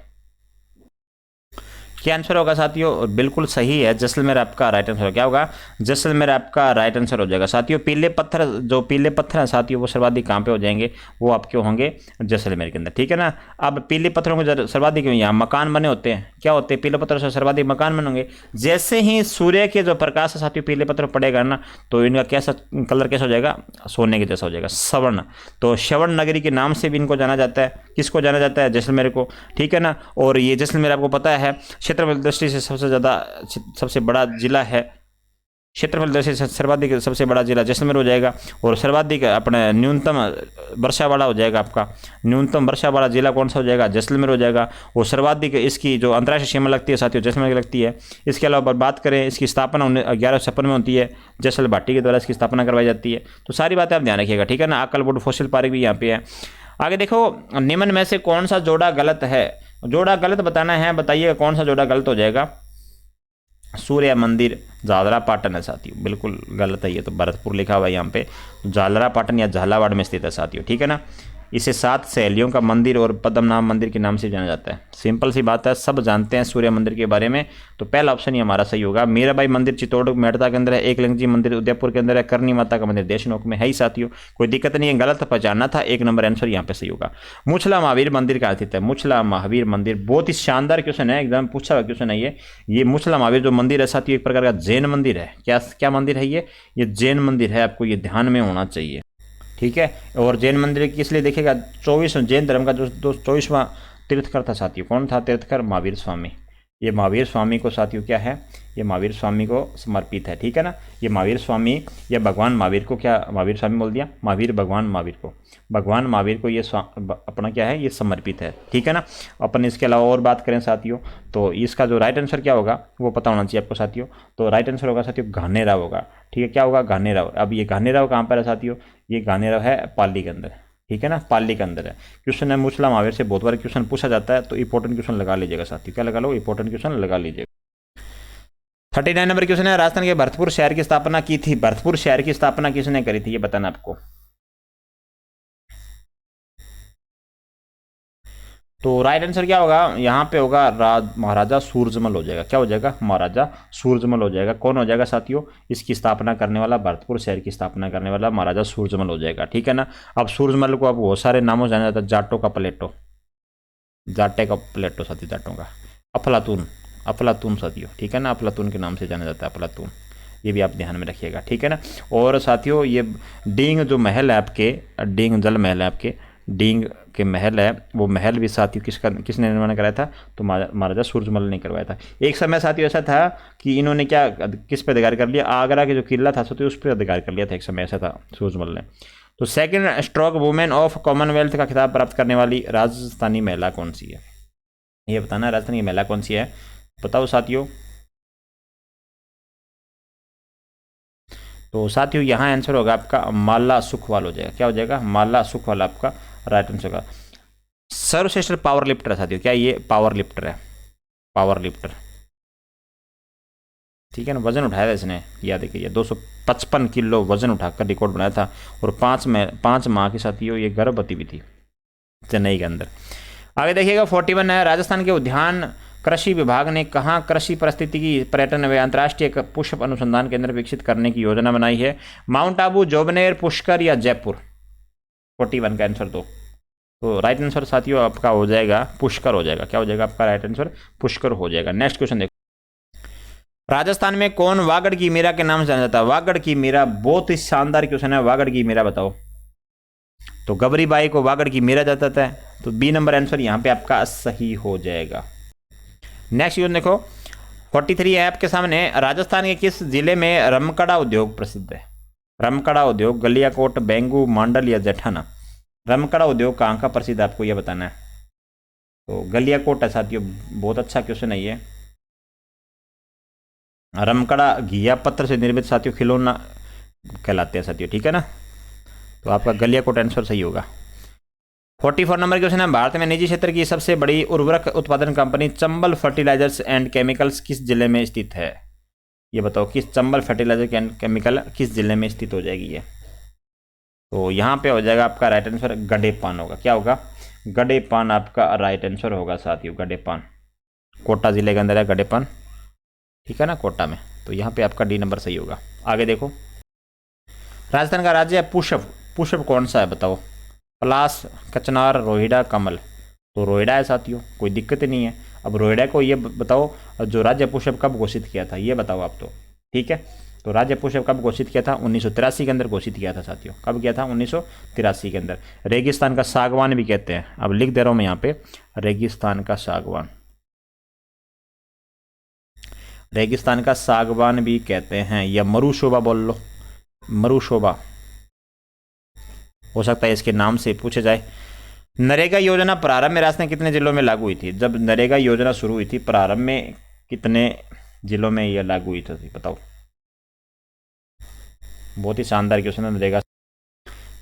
A: क्या आंसर होगा साथियों? बिल्कुल सही है, जैसलमेर आपका राइट आंसर। क्या होगा? जैसलमेर आपका राइट आंसर हो जाएगा साथियों। पीले पत्थर, जो पीले पत्थर हैं साथियों, वो सर्वाधिक कहाँ पे हो जाएंगे? वो आपके होंगे जैसलमेर के अंदर, ठीक है ना। अब पीले पत्थरों के सर्वाधिक यहाँ मकान बने होते हैं, क्या होते हैं? पीले पत्थरों से सर्वाधिक मकान बनेंगे। जैसे ही सूर्य के जो प्रकाश है साथियों पीले पत्थर पड़ेगा ना, तो इनका कैसा कलर कैसा हो जाएगा? सोने के जैसा हो जाएगा, स्वर्ण। तो स्वर्ण नगरी के नाम से भी इनको जाना जाता है। किसको जाना जाता है? जैसलमेर को, ठीक है ना। और ये जैसलमेर आपको पता है क्षेत्रफल दृष्टि से सबसे बड़ा जिला है, क्षेत्रफल दृष्टि से सर्वाधिक सबसे बड़ा जिला जैसलमेर हो जाएगा। और सर्वाधिक अपने न्यूनतम वर्षा वाला हो जाएगा आपका, न्यूनतम वर्षा वाला जिला कौन सा हो जाएगा? जैसलमेर हो जाएगा। और सर्वाधिक इसकी जो अंतर्राष्ट्रीय सीमा लगती है साथियों जैसलमेर की लगती है। इसके अलावा बात करें, इसकी स्थापना 1156 में होती है, जैसल भाटी के द्वारा इसकी स्थापना करवाई जाती है। तो सारी बातें आप ध्यान रखिएगा, ठीक है ना। अक्कलकोट फॉसिल पार्क भी यहाँ पे है। आगे देखो, निम्न में से कौन सा जोड़ा गलत है? जोड़ा गलत बताना है, बताइएगा कौन सा जोड़ा गलत हो जाएगा? सूर्य मंदिर झालरा पाटन है साथियों, बिल्कुल गलत है ये तो। भरतपुर लिखा हुआ है यहाँ पे, झालरा पाटन या झालावाड़ में स्थित है साथियों, ठीक है ना। इसे 7 सहेलियों का मंदिर और पद्मनाभ मंदिर के नाम से जाना जाता है। सिंपल सी बात है, सब जानते हैं सूर्य मंदिर के बारे में। तो पहला ऑप्शन ही हमारा सही होगा। मीराबाई मंदिर चित्तौड़ मेड़ता के अंदर है, एकलिंग जी मंदिर उदयपुर के अंदर है, करनी माता का मंदिर देशनोक में है ही साथियों, कोई दिक्कत नहीं है। गलत पहचानना था, 1 नंबर आंसर यहाँ पे सही होगा। मुछला महावीर मंदिर कहाँ स्थित है? मुछला महावीर मंदिर बहुत ही शानदार क्वेश्चन है, एकदम पूछा हुआ क्वेश्चन है ये मुछला महावीर जो मंदिर है साथियों एक प्रकार का जैन मंदिर है। क्या मंदिर है ये जैन मंदिर है, आपको ये ध्यान में होना चाहिए, ठीक है। और जैन मंदिर किस लिए देखेगा? 24 जैन धर्म का जो 24वां तीर्थकर था साथियों, कौन था तीर्थकर? महावीर स्वामी। ये महावीर स्वामी को साथियों क्या है? ये महावीर स्वामी को समर्पित है, ठीक है ना। ये महावीर स्वामी या भगवान महावीर को, क्या महावीर स्वामी बोल दिया? महावीर भगवान महावीर को ये अपना क्या है? ये समर्पित है, ठीक है ना। अपन इसके अलावा और बात करें साथियों, तो इसका जो राइट आंसर क्या होगा वो पता होना चाहिए आपको साथियों। तो राइट आंसर होगा साथियों घानेराव होगा, ठीक है। क्या होगा? घानेराव। अब ये घानेराव कहाँ पर है साथियों? ये घानेराव है पाली के अंदर, ठीक है ना, पाली के अंदर है। क्वेश्चन है मुछला महावीर से बहुत बार क्वेश्चन पूछा जाता है, तो इंपॉर्टेंट क्वेश्चन लगा लीजिएगा साथियों। क्या लगा लो? इंपॉर्टेंट क्वेश्चन लगा लीजिएगा। 39 नंबर क्वेश्चन है, राजस्थान के भरतपुर शहर की स्थापना की थी? भरतपुर शहर की स्थापना किसने करी थी? ये बताना आपको। तो राइट आंसर क्या होगा यहाँ पे होगा महाराजा सूरजमल हो जाएगा। क्या हो जाएगा? महाराजा सूरजमल हो जाएगा। कौन हो जाएगा साथियों? इसकी स्थापना करने वाला, भरतपुर शहर की स्थापना करने वाला महाराजा सूरजमल हो जाएगा। ठीक है ना। अब सूरजमल को अब बहुत सारे नामों से जाना जाता है। जाटों का प्लेटो, जाटे का प्लेटो साथी, जाटों का। अफलातून, अफलातून साथियों। ठीक है ना, अफलातून के नाम से जाना जाता है, अफलातून। ये भी आप ध्यान में रखिएगा। ठीक है ना। और साथियों ये डींग जो महल है आपके, डींग जल महल है आपके, डींग के महल है, वो महल भी साथियों किसने निर्माण कराया था? तो महाराजा सूरजमल ने करवाया था। एक समय साथियों ऐसा था कि इन्होंने क्या किस पे अधिकार कर लिया? आगरा के जो किला था साथियों उस पर अधिकार कर लिया था, एक समय ऐसा था सूरजमल ने। तो second stroke women of Commonwealth का खिताब प्राप्त करने वाली राजस्थानी महिला कौन सी है? ये बताना, राजस्थानी महिला कौन सी है, बताओ साथियों। तो साथियों यहाँ आंसर होगा आपका माला सुखवाल हो जाएगा। क्या हो जाएगा? माला सुखवाल आपका राइट आंसर होगा। सर्वश्रेष्ठ पावर लिफ्टर है साथियों। क्या ये पावर लिफ्टर है? Power lifter. ठीक है ना। वजन उठाया था इसने, याद देखिए 255 किलो वजन उठाकर रिकॉर्ड बनाया था। और 5 माह के साथियों ये गर्भवती भी थी चेन्नई के अंदर। आगे देखिएगा 41 है। राजस्थान के उद्यान कृषि विभाग ने कहाँ कृषि पारिस्थितिकी पर्यटन व अंतर्राष्ट्रीय पुष्प अनुसंधान केंद्र विकसित करने की योजना बनाई है? माउंट आबू, जोबनेर, पुष्कर या जयपुर? 41 का आंसर दो। तो राइट आंसर साथियों आपका हो जाएगा पुष्कर हो जाएगा। क्या हो जाएगा आपका राइट आंसर? पुष्कर हो जाएगा। नेक्स्ट क्वेश्चन देखो। राजस्थान में कौन वागड़ की मीरा के नाम से जाना जाता है? वागड़ की मीरा, बहुत ही शानदार क्वेश्चन है। वागड़ की मीरा बताओ। तो गबरी बाई को वागड़ की मीरा जाता है। तो बी नंबर आंसर यहाँ पे आपका सही हो जाएगा। नेक्स्ट क्वेश्चन देखो 43 है आपके सामने। राजस्थान के किस जिले में रमकड़ा उद्योग प्रसिद्ध है? रमकड़ा उद्योग गलियाकोट, बेंगू, मांडल या जेठाना? रमकड़ा उद्योग कहाँ का प्रसिद्ध आपको यह बताना है। तो गलियाकोट है साथियों। बहुत अच्छा क्वेश्चन है ये। रमकड़ा घिया पत्थर से निर्मित साथियों खिलौना कहलाते हैं साथियों। ठीक है ना। तो आपका गलियाकोट आंसर सही होगा। 44 नंबर क्वेश्चन है। भारत में निजी क्षेत्र की सबसे बड़ी उर्वरक उत्पादन company Chambal Fertilisers and Chemicals किस जिले में स्थित है? ये बताओ किस चंबल फर्टिलाइजर एंड केमिकल किस जिले में स्थित हो जाएगी ये? तो यहाँ पे हो जाएगा आपका राइट आंसर गडेपान होगा। क्या होगा? गडेपान आपका राइट आंसर होगा साथियों। गडेपान कोटा जिले के अंदर है गडेपान। ठीक है ना, कोटा में। तो यहाँ पे आपका डी नंबर सही होगा। आगे देखो राजस्थान का राज्य है पुष्प। पुष्प कौन सा है बताओ? पलास, कचनार, रोहिड़ा, कमल? तो रोहिड़ा है साथियों, कोई दिक्कत ही नहीं है। अब रोहिड़ा को ये बताओ जो राज्य पुष्प कब घोषित किया था, ये बताओ आप तो। ठीक है। तो राज्य पुष्प कब घोषित किया था? 1983 के अंदर घोषित किया था साथियों। कब किया था? 1983 के अंदर। रेगिस्तान का सागवान भी कहते हैं। अब लिख दे रहा हूं मैं यहाँ पे, रेगिस्तान का सागवान। रेगिस्तान का सागवान भी कहते हैं, या मरुशोभा बोल लो, मरुशोभा हो सकता है इसके नाम से पूछे जाए। नरेगा योजना प्रारंभ में राजस्थान कितने जिलों में लागू हुई थी? जब नरेगा योजना शुरू हुई थी प्रारंभ में कितने जिलों में यह लागू हुई थी बताओ? बहुत ही शानदार क्वेश्चन है नरेगा।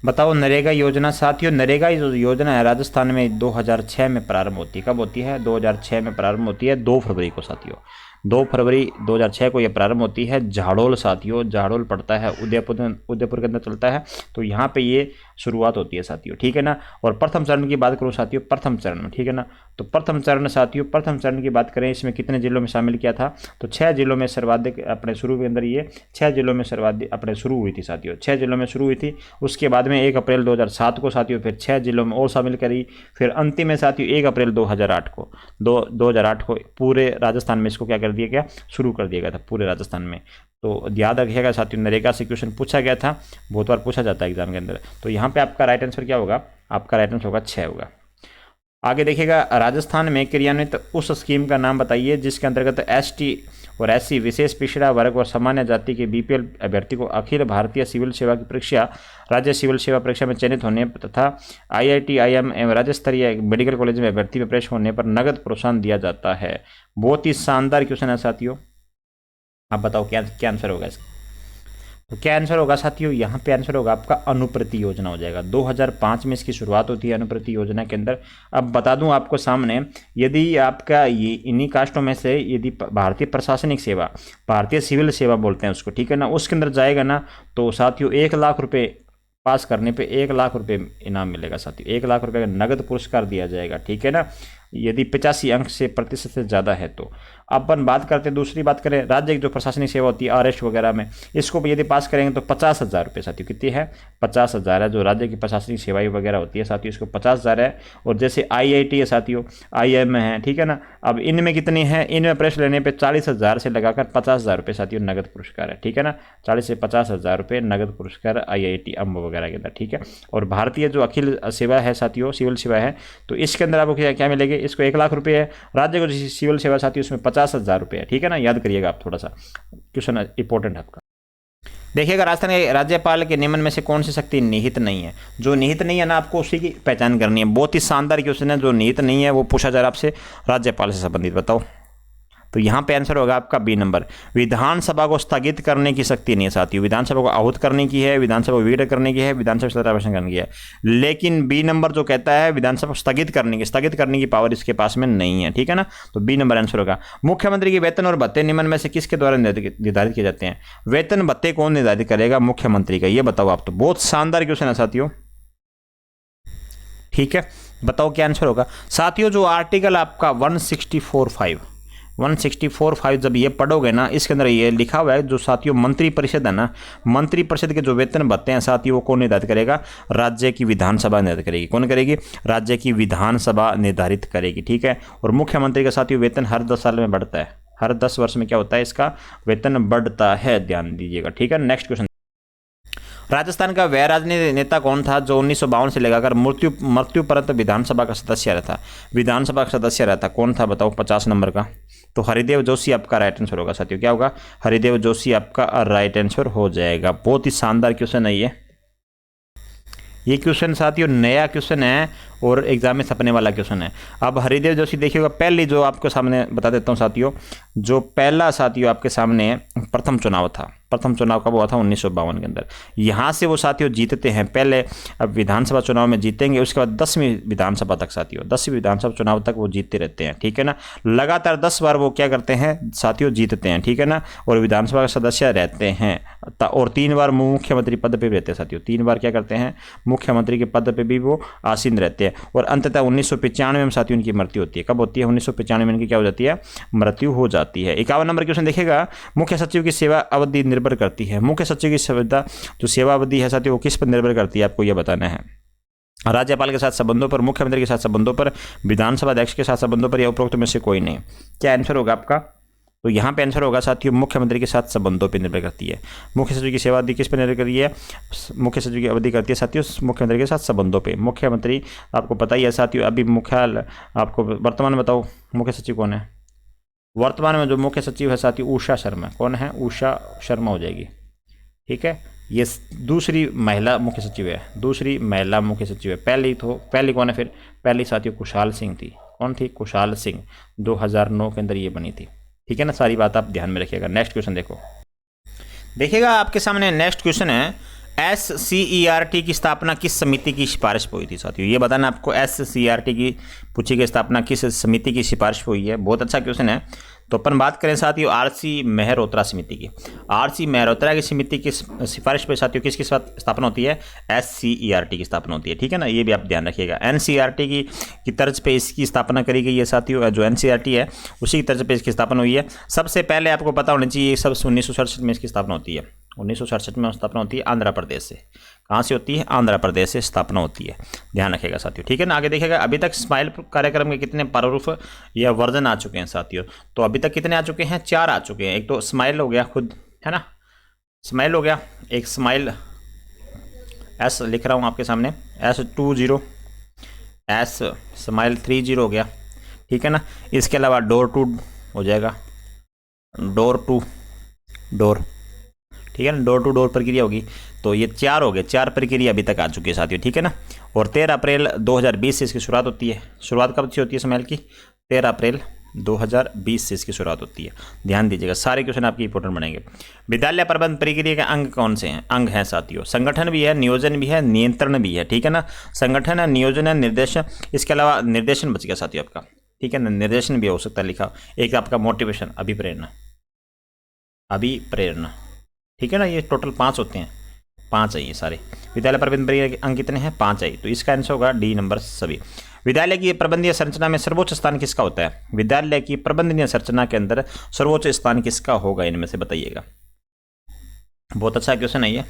A: बताओ नरेगा योजना साथियों। नरेगा योजना है राजस्थान में 2006 में प्रारंभ होती है। कब होती है? 2006 में प्रारंभ होती है, 2 फरवरी को साथियों। 2 फरवरी 2006 को यह प्रारंभ होती है। झाड़ोल साथियों, झाड़ोल पड़ता है उदयपुर के अंदर चलता है। तो यहाँ पे ये शुरुआत होती है साथियों। ठीक है ना। और प्रथम चरण की बात करूँ साथियों, प्रथम चरण में, ठीक है ना। तो प्रथम चरण साथियों, प्रथम चरण की बात करें, इसमें कितने जिलों में शामिल किया था? तो 6 जिलों में सर्वाधिक अपने शुरू के अंदर ये 6 जिलों में सर्वाधिक अपने शुरू हुई थी साथियों। 6 जिलों में शुरू हुई थी। उसके बाद में 1 अप्रैल 2007 को साथियों फिर 6 जिलों में और शामिल करी। फिर अंतिम में साथियों 1 अप्रैल 2008 को 2008 को पूरे राजस्थान में इसको क्या कर दिया गया? शुरू कर दिया गया था पूरे राजस्थान में। तो याद रखिएगा साथियों, नरेगा से क्वेश्चन पूछा गया था, बहुत बार पूछा जाता है एग्जाम के अंदर। तो यहाँ पे आपका राइट आंसर क्या होगा? आपका राइट आंसर होगा 6 होगा। आगे देखिएगा राजस्थान में क्रियान्वित उस स्कीम का नाम बताइए जिसके अंतर्गत एसटी और एससी, विशेष पिछड़ा वर्ग और सामान्य जाति के बीपीएल अभ्यर्थी को अखिल भारतीय सिविल सेवा की परीक्षा, राज्य सिविल सेवा परीक्षा में चयनित होने तथा आईआईटी, आईएम एवं राज्य स्तरीय मेडिकल कॉलेज में अभ्यर्थी में प्रवेश होने पर नगद प्रोत्साहन दिया जाता है। बहुत ही शानदार क्वेश्चन है साथियों। आप बताओ क्या क्या आंसर होगा इसका? तो क्या आंसर होगा साथियों? यहाँ पे आंसर होगा आपका अनुप्रति योजना हो जाएगा। 2005 में इसकी शुरुआत होती है अनुप्रति योजना के अंदर। अब बता दूं आपको सामने, यदि आपका ये इन्हीं कास्टों में से यदि भारतीय प्रशासनिक सेवा, भारतीय सिविल सेवा बोलते हैं उसको, ठीक है ना, उसके अंदर जाएगा ना, तो साथियों 1 लाख रुपए पास करने पे 1,00,000 रुपये इनाम मिलेगा साथियों, 1,00,000 रुपये का नगद पुरस्कार दिया जाएगा, ठीक है ना, यदि 85 अंक से प्रतिशत से ज़्यादा है तो। अपन बात करते हैं, दूसरी बात करें राज्य की जो प्रशासनिक सेवा होती है आरएस वगैरह में, इसको भी यदि पास करेंगे तो 50,000 रुपये साथियों, कितनी है 50,000 है। जो राज्य की प्रशासनिक सेवाएं वगैरह होती है साथियों, इसको 50,000 है। और जैसे IIT है साथियों, IIM है, ठीक है ना, अब इनमें कितनी है, इनमें प्रवेश लेने पर 40,000 से लगाकर 50,000 रुपये साथियों नगद पुरस्कार है, ठीक है ना, 40 से 50,000 रुपये नगद पुरस्कार IIT अम्ब वगैरह के अंदर, ठीक है। और भारतीय जो अखिल सेवा है साथियों, सिविल सेवा है, तो इसके अंदर आपको क्या मिलेगी, इसको 1,00,000 रुपये है। राज्य को जो सिविल सेवा साथियों उसमें 50,000 रुपये है, ठीक है ना, याद करिएगा आप, थोड़ा सा क्वेश्चन इंपॉर्टेंट है आपका। देखिएगा राजस्थान के राज्यपाल के नियमन में से कौन सी शक्ति निहित नहीं है। जो निहित नहीं है ना, आपको उसी की पहचान करनी है। बहुत ही शानदार क्वेश्चन है, जो निहित नहीं है वो पूछा जा रहा है आपसे राज्यपाल से संबंधित, बताओ। तो यहाँ पे आंसर होगा आपका बी नंबर, विधानसभा को स्थगित करने की शक्ति नहीं है साथियों। विधानसभा को आहूत करने की है, विधानसभा को वीड करने की है, विधानसभा सत्यापन करने की है, लेकिन बी नंबर जो कहता है विधानसभा को स्थगित करने की पावर इसके पास में नहीं है, ठीक है ना। तो बी नंबर आंसर होगा। मुख्यमंत्री के वेतन और भत्ते निम्न में से किसके द्वारा निर्धारित किए जाते हैं। वेतन भत्ते कौन निर्धारित करेगा, मुख्यमंत्री का, ये बताओ आप। तो बहुत शानदार क्वेश्चन है साथियों, ठीक है, बताओ क्या आंसर होगा साथियों। जो आर्टिकल आपका 164(5) जब ये पढ़ोगे ना, इसके अंदर ये लिखा हुआ है जो साथियों मंत्रिपरिषद है ना, मंत्रिपरिषद के जो वेतन भत्ते हैं साथियों, वो कौन निर्धारित करेगा, राज्य की विधानसभा निर्धारित करेगी। कौन करेगी, राज्य की विधानसभा निर्धारित करेगी, ठीक है। और मुख्यमंत्री का साथियों वेतन हर 10 साल में बढ़ता है, हर 10 वर्ष में क्या होता है, इसका वेतन बढ़ता है, ध्यान दीजिएगा, ठीक है। नेक्स्ट क्वेश्चन, राजस्थान का वह राजनीतिक नेता कौन था जो 1952 से लेकर मृत्यु पर्यंत विधानसभा का सदस्य रहता, विधानसभा का सदस्य रहता, कौन था बताओ, 50 नंबर का। तो हरिदेव जोशी आपका राइट आंसर होगा साथियों, क्या होगा, हरिदेव जोशी आपका राइट आंसर हो जाएगा। बहुत ही शानदार क्वेश्चन है ये क्वेश्चन साथियों नया क्वेश्चन है और एग्जाम में छपने वाला क्वेश्चन है। अब हरिदेव जोशी देखिएगा, पहली जो आपके सामने बता देता हूँ साथियों, जो पहला साथियों आपके सामने प्रथम चुनाव था, प्रथम चुनाव कब हुआ था, 1952 के अंदर। यहाँ से वो साथियों जीतते हैं पहले, अब विधानसभा चुनाव में जीतेंगे, उसके बाद 10वीं विधानसभा तक साथियों, 10वीं विधानसभा चुनाव तक वो जीतते रहते हैं, ठीक है ना। लगातार 10 बार वो क्या करते हैं साथियों, जीतते हैं, ठीक है ना, और विधानसभा का सदस्य रहते हैं, और 3 बार मुख्यमंत्री पद पर भी रहते हैं साथियों, 3 बार क्या करते हैं, मुख्यमंत्री के पद पर भी वो आसीन रहते हैं। और अंततः 1995 में साथियों उनकी मृत्यु होती है। कब होती है, 1995 में इनकी क्या हो जाती है, मृत्यु हो जाती है। 51 नंबर क्वेश्चन देखिएगा, मुख्य सचिव की सेवा अवधि निर्भर करती है, मुख्य सचिव की जो सेवा अवधि है साथियों वो किस पर निर्भर करती है, आपको यह बताना है। राज्यपाल के साथ संबंधों पर, मुख्यमंत्री के साथ संबंधों पर, विधानसभा अध्यक्ष के साथ संबंधों पर, या उपरोक्त में से कोई नहीं। क्या आंसर होगा आपका, तो यहाँ पे आंसर होगा साथियों मुख्यमंत्री के साथ संबंधों पर निर्भर करती है। मुख्य सचिव की सेवा अवधि किस पर निर्भर करती है, मुख्य सचिव की अवधि करती है साथियों मुख्यमंत्री के साथ संबंधों पे। मुख्यमंत्री आपको पता ही है साथियों, अभी मुख्यालय आपको वर्तमान में बताओ मुख्य सचिव कौन है, वर्तमान में जो मुख्य सचिव है साथियों उषा शर्मा, कौन है, उषा शर्मा हो जाएगी, ठीक है। ये दूसरी महिला मुख्य सचिव है, दूसरी महिला मुख्य सचिव है। पहली कौन है फिर, पहली साथियों कुशाल सिंह थी, कौन थी, कुशाल सिंह, 2009 के अंदर ये बनी थी, ठीक है ना। सारी बात आप ध्यान में रखिएगा। नेक्स्ट क्वेश्चन देखिएगा आपके सामने नेक्स्ट क्वेश्चन है, SCERT की स्थापना किस समिति की सिफारिश पर हुई थी साथियों, ये बताना आपको। SCERT की पूछी गई स्थापना किस समिति की सिफारिश पर हुई है, बहुत अच्छा क्वेश्चन है। तो अपन बात करें साथियों RC मेहरोत्रा समिति की। RC मेहरोत्रा की समिति की सिफारिश पर साथियों किसकी स्थापना होती है, SCERT की स्थापना होती है, ठीक है ना, ये भी आप ध्यान रखिएगा। NCERT की तर्ज पे इसकी स्थापना करी गई है साथियों, जो NCERT है उसी की तर्ज पे इसकी स्थापना हुई है। सबसे पहले आपको पता होना चाहिए, सब 1967 में इसकी स्थापना होती है, 1967 में स्थापना होती है आंध्र प्रदेश से। कहाँ से होती है, आंध्र प्रदेश से स्थापना होती है, ध्यान रखिएगा साथियों, ठीक है ना। आगे देखिएगा अभी तक स्माइल कार्यक्रम के कितने प्रारूप या वर्जन आ चुके हैं साथियों, तो अभी तक कितने आ चुके हैं, 4 आ चुके हैं। एक तो स्माइल हो गया खुद, है ना, स्माइल हो गया, एक स्माइल S लिख रहा हूँ आपके सामने, S20, S स्माइल 30 हो गया, ठीक है ना। इसके अलावा डोर टू हो जाएगा, डोर टू डोर, ठीक है ना, डोर टू डोर प्रक्रिया होगी। तो ये 4 हो गए, 4 प्रक्रिया अभी तक आ चुकी है साथियों, ठीक है ना। और 13 अप्रैल 2020 से इसकी शुरुआत होती है। शुरुआत कब से होती है स्माइल की, 13 अप्रैल 2020 से इसकी शुरुआत होती है, ध्यान दीजिएगा। सारे क्वेश्चन आपके इंपॉर्टेंट बनेंगे। विद्यालय प्रबंध प्रक्रिया के अंग कौन से हैं, अंग हैं साथियों, संगठन भी है, नियोजन भी है, नियंत्रण भी है, ठीक है ना। संगठन है, नियोजन है, निर्देशन, इसके अलावा निर्देशन बच गया साथियों आपका, ठीक है ना, निर्देशन भी हो सकता है लिखा। एक आपका मोटिवेशन, अभिप्रेरणा, अभिप्रेरणा, ठीक है ना। ये टोटल 5 होते हैं, 5 है ये सारे। विद्यालय प्रबंध के अंक कितने हैं? 5 आई। तो इसका आंसर होगा डी नंबर सभी। विद्यालय की प्रबंधीय संरचना में सर्वोच्च स्थान किसका होता है? विद्यालय की प्रबंधनीय संरचना के अंदर सर्वोच्च स्थान किसका होगा, इनमें से बताइएगा। बहुत अच्छा क्वेश्चन है ये।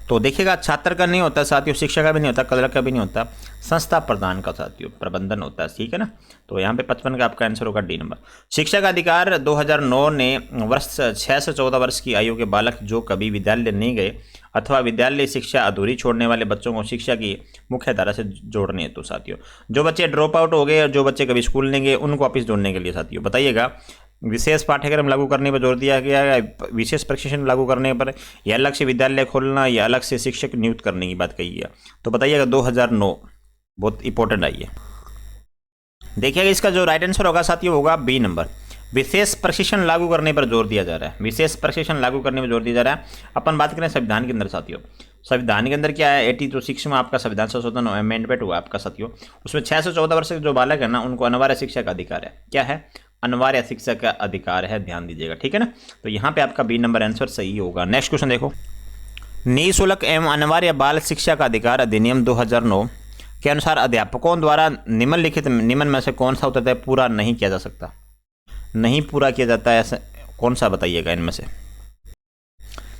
A: तो देखिएगा, छात्र का नहीं होता साथियों, शिक्षक का भी नहीं होता, कलर का भी नहीं होता, संस्था प्रधान का साथियों प्रबंधन होता है, ठीक है ना। तो यहाँ पे 55 का आपका आंसर होगा डी नंबर। शिक्षा का अधिकार 2009 ने वर्ष 6 से 14 वर्ष की आयु के बालक जो कभी विद्यालय नहीं गए अथवा विद्यालय शिक्षा अधूरी छोड़ने वाले बच्चों को शिक्षा की मुख्य धारा से जोड़ने हेतु साथियों, जो बच्चे ड्रॉप आउट हो गए और जो बच्चे कभी स्कूल नहीं गए उनको वापिस जोड़ने के लिए साथियों बताइएगा, विशेष पाठ्यक्रम लागू करने पर जोर दिया गया है, विशेष प्रशिक्षण लागू करने पर, या अलग से विद्यालय खोलना, या अलग से शिक्षक नियुक्त करने की बात कही है। तो बताइएगा 2009, बहुत इंपॉर्टेंट आई है। देखिएगा इसका जो राइट आंसर होगा साथियों होगा बी नंबर, विशेष प्रशिक्षण लागू करने पर जोर दिया जा रहा है। विशेष प्रशिक्षण लागू करने पर जोर दिया जा रहा है। अपन बात करें संविधान के अंदर साथियों, संविधान के अंदर क्या है, 82 में आपका संविधान संशोधन अमेंडमेंट हुआ आपका साथियों, उसमें 6 से 14 वर्ष के जो बालक है ना उनको अनिवार्य शिक्षा का अधिकार है। क्या है? अनिवार्य शिक्षा का अधिकार है, ध्यान दीजिएगा, ठीक है ना। तो यहाँ पे आपका बी नंबर आंसर सही होगा। नेक्स्ट क्वेश्चन देखो, निःशुल्क एवं अनिवार्य बाल शिक्षा का अधिकार अधिनियम 2009 के अनुसार अध्यापकों द्वारा निम्न में से कौन सा उत्तर पूरा नहीं किया जा सकता? नहीं पूरा किया जाता है ऐसा कौन सा, बताइएगा इनमें से।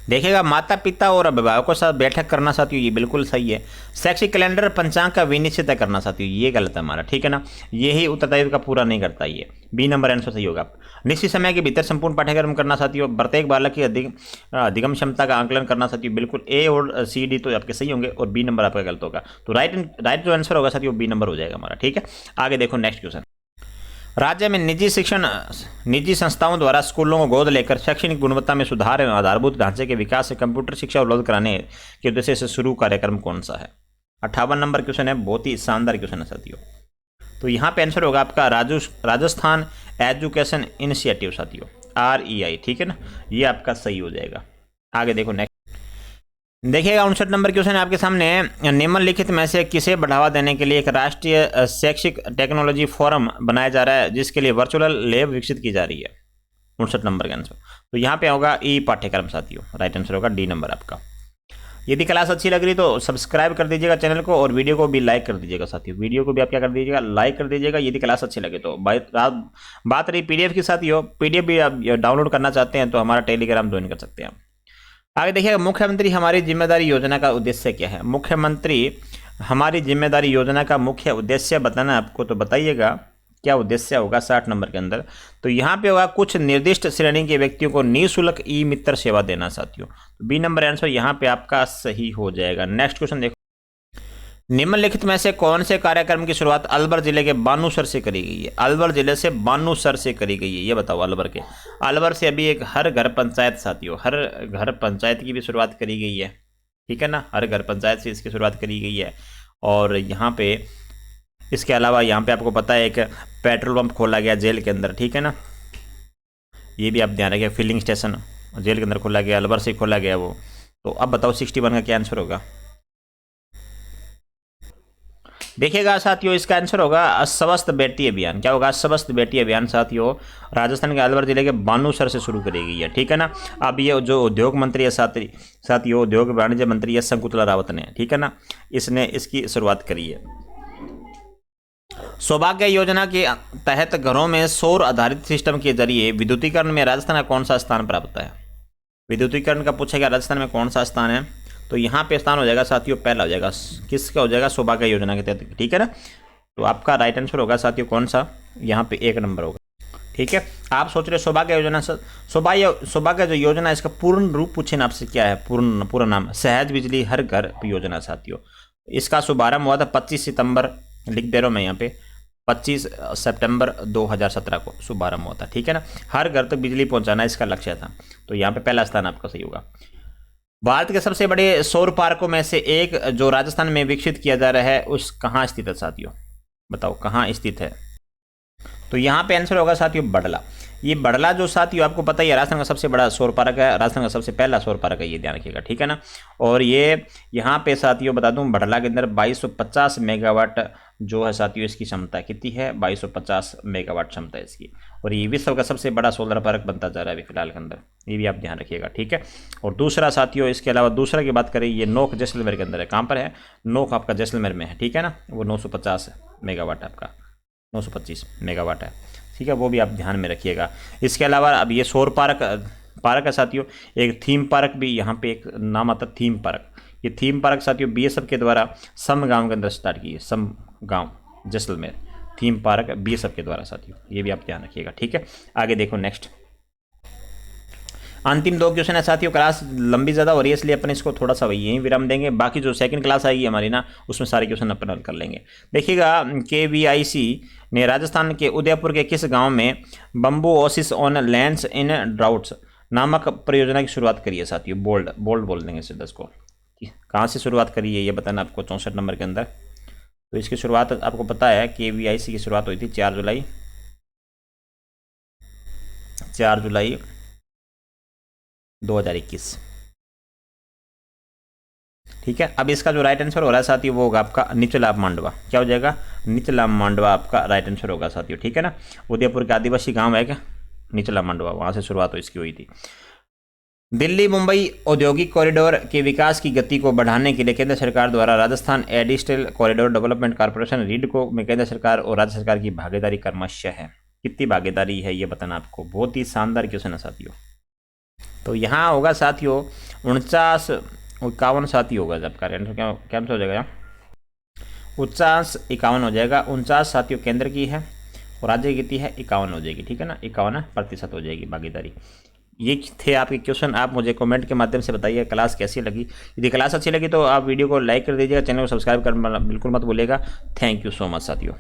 A: देखिएगा, माता पिता और अभिभावकों के साथ बैठक करना साथियों, ये बिल्कुल सही है। शैक्षिक कैलेंडर पंचांग का विनिश्चित करना साथियों, ये गलत है हमारा, ठीक है ना। यही उत्तरदायित्व का पूरा नहीं करता, ये बी नंबर आंसर सही होगा। निश्चित समय के भीतर संपूर्ण पाठ्यक्रम करना साथियों, प्रत्येक बालक की अधिगम क्षमता का आंकलन करना साथियों, बिल्कुल ए और सी डी तो आपके सही होंगे और बी नंबर आपका गलत होगा। तो राइट जो आंसर होगा साथियों बी नंबर हो जाएगा हमारा, ठीक है। आगे देखो नेक्स्ट क्वेश्चन, राज्य में निजी संस्थाओं द्वारा स्कूलों को गोद लेकर शैक्षणिक गुणवत्ता में सुधार एवं आधारभूत ढांचे के विकास से कंप्यूटर शिक्षा उपलब्ध कराने के उद्देश्य से शुरू कार्यक्रम कौन सा है? 58 नंबर क्वेश्चन है, बहुत ही शानदार क्वेश्चन है साथियों। तो यहाँ पे आंसर होगा आपका राजस्थान एजुकेशन इनिशिएटिव साथियों, REI, ठीक है ना, ये आपका सही हो जाएगा। आगे देखो नेक्स्ट, देखिएगा 59 नंबर क्वेश्चन है आपके सामने, निम्नलिखित में से किसे बढ़ावा देने के लिए एक राष्ट्रीय शैक्षिक टेक्नोलॉजी फोरम बनाया जा रहा है जिसके लिए वर्चुअल लैब विकसित की जा रही है? 59 नंबर का आंसर तो यहाँ पे होगा ई पाठ्यक्रम साथियों, राइट आंसर होगा डी नंबर आपका। यदि क्लास अच्छी लग रही तो सब्सक्राइब कर दीजिएगा चैनल को और वीडियो को भी लाइक कर दीजिएगा साथियों, वीडियो को भी आप क्या कर दीजिएगा, लाइक कर दीजिएगा यदि क्लास अच्छी लगे तो। बात रही पीडीएफ की साथियों, पीडीएफ भी आप डाउनलोड करना चाहते हैं तो हमारा टेलीग्राम ज्वाइन कर सकते हैं। आगे देखिएगा, मुख्यमंत्री हमारी जिम्मेदारी योजना का उद्देश्य क्या है? मुख्यमंत्री हमारी जिम्मेदारी योजना का मुख्य उद्देश्य बताना है आपको, तो बताइएगा क्या उद्देश्य होगा 60 नंबर के अंदर। तो यहाँ पे होगा कुछ निर्दिष्ट श्रेणी के व्यक्तियों को निःशुल्क ई मित्र सेवा देना साथियों, तो बी नंबर आंसर यहाँ पे आपका सही हो जाएगा। नेक्स्ट क्वेश्चन देखो, निम्नलिखित में से कौन से कार्यक्रम की शुरुआत अलवर जिले के बानूसर से करी गई है? अलवर जिले से बानूसर से करी गई है, ये बताओ। अलवर से अभी एक हर घर पंचायत साथियों, हर घर पंचायत की भी शुरुआत करी गई है, ठीक है ना, हर घर पंचायत से इसकी शुरुआत करी गई है। और यहाँ पे इसके अलावा यहाँ पे आपको पता है एक पेट्रोल पंप खोला गया जेल के अंदर, ठीक है ना, ये भी आप ध्यान रखिए, फिलिंग स्टेशन जेल के अंदर खोला गया, अलवर से खोला गया वो। तो अब बताओ 61 का क्या आंसर होगा? देखिएगा साथियों, इसका आंसर होगा अस्वस्थ बेटी अभियान। क्या होगा? अस्वस्थ बेटी अभियान साथियों, राजस्थान के अलवर जिले के बानूसर से शुरू करी गई है, ठीक है ना। अब ये जो उद्योग मंत्री है साथियों, उद्योग वाणिज्य मंत्री है शंकुतला रावत ने, ठीक है ना, इसने इसकी शुरुआत करी है। सौभाग्य योजना के तहत घरों में सौर आधारित सिस्टम के जरिए विद्युतीकरण में राजस्थान का कौन सा स्थान प्राप्त है? विद्युतीकरण का पूछा गया, राजस्थान में कौन सा स्थान है? तो यहाँ पे स्थान हो जाएगा साथियों, पहला हो जाएगा, किसका हो जाएगा? सौभाग्य योजना के तहत, ठीक है ना। तो आपका राइट आंसर होगा साथियों कौन सा? यहाँ पे 1 नंबर होगा, ठीक है। आप सोच रहे सौभाग्य योजना, सौभाग्य जो योजना इसका पूर्ण रूप पूछे ना आपसे, क्या है पूरा नाम? सहज बिजली हर घर योजना साथियों। इसका शुभारंभ हुआ था 25 सितंबर, लिख दे रहा हूँ मैं यहाँ पे, 25 सितंबर 2017 को शुभारंभ हुआ था, ठीक है ना। हर घर तक बिजली पहुंचाना इसका लक्ष्य था। तो यहाँ पे पहला स्थान आपका सही होगा। भारत के सबसे बड़े सौर पार्कों में से एक जो राजस्थान में विकसित किया जा रहा है, उस कहाँ स्थित है साथियों? बताओ कहाँ स्थित है? तो यहाँ पे आंसर होगा साथियों बडला। ये बड़ला जो साथियों आपको पता ही है राजस्थान का सबसे बड़ा सौर पार्क है, राजस्थान का सबसे पहला सौर पार्क है, ये ध्यान रखिएगा, ठीक है ना। और ये यहाँ पे साथियों बता दूं बड़ला के अंदर 2250 मेगावाट जो है साथियों इसकी क्षमता कितनी है, 2250 मेगावाट क्षमता है इसकी। और ये विश्व का सबसे बड़ा सोलर पार्क बनता जा रहा है अभी फिलहाल के अंदर, ये भी आप ध्यान रखिएगा, ठीक है। और दूसरा साथियों इसके अलावा दूसरा की बात करें, ये नोक जैसलमेर के अंदर है। कहाँ पर है? नोक आपका जैसलमेर में है, ठीक है ना। वो 950 मेगावाट आपका 925 मेगावाट है, ठीक है, वो भी आप ध्यान में रखिएगा। इसके अलावा अब ये सौर पार्क है साथियों। एक थीम पार्क भी यहाँ पे एक नाम आता है थीम पार्क। ये थीम पार्क साथियों बीएसएफ के द्वारा सम गांव के अंदर स्टार्ट की है, सम गांव जैसलमेर थीम पार्क बीएसएफ के द्वारा साथियों, ये भी आप ध्यान रखिएगा, ठीक है। आगे देखो नेक्स्ट, अंतिम 2 क्वेश्चन है साथियों। क्लास लंबी ज़्यादा हो रही है इसलिए अपन इसको थोड़ा सा यहीं विराम देंगे, बाकी जो सेकंड क्लास आएगी हमारी ना उसमें सारे क्वेश्चन अपन हल कर लेंगे। देखिएगा KVIC ने राजस्थान के उदयपुर के किस गांव में bamboo Oasis on lands in droughts नामक परियोजना की शुरुआत करी है साथियों। बोल्ड बोल देंगे सिर्फ इसको, कहाँ से शुरुआत करी है ये बताना आपको 64 नंबर के अंदर। तो इसकी शुरुआत आपको पता है KVIC की शुरुआत हुई थी 4 जुलाई 2021, ठीक है। अब इसका जो राइट आंसर हो रहा है साथियों वो होगा आपका निचला मांडवा। क्या हो जाएगा? निचला मांडवा आपका राइट आंसर होगा साथियों, ठीक है ना। उदयपुर का आदिवासी गांव है क्या निचला मांडवा, वहां से शुरुआत हो इसकी हुई थी। दिल्ली मुंबई औद्योगिक कॉरिडोर के विकास की गति को बढ़ाने के लिए केंद्र सरकार द्वारा Rajasthan additional corridor development corporation रीडको में केंद्र सरकार और राज्य सरकार की भागीदारी क्रमशः है। कितनी भागीदारी है ये बताना आपको। बहुत ही शानदार क्वेश्चन है साथियों। तो यहाँ होगा साथियों 49-51 साथियों होगा, जब का कैंसिल हो जाएगा 49-51 हो जाएगा। 49 साथियों केंद्र की है और राज्य की कितनी है 51 हो जाएगी, ठीक है ना। 51% हो जाएगी भागीदारी। ये थे आपके क्वेश्चन। आप मुझे कमेंट के माध्यम से बताइए क्लास कैसी लगी। यदि क्लास अच्छी लगी तो आप वीडियो को लाइक कर दीजिएगा, चैनल को सब्सक्राइब करना बिल्कुल मत भूलिएगा। थैंक यू सो मच साथियों।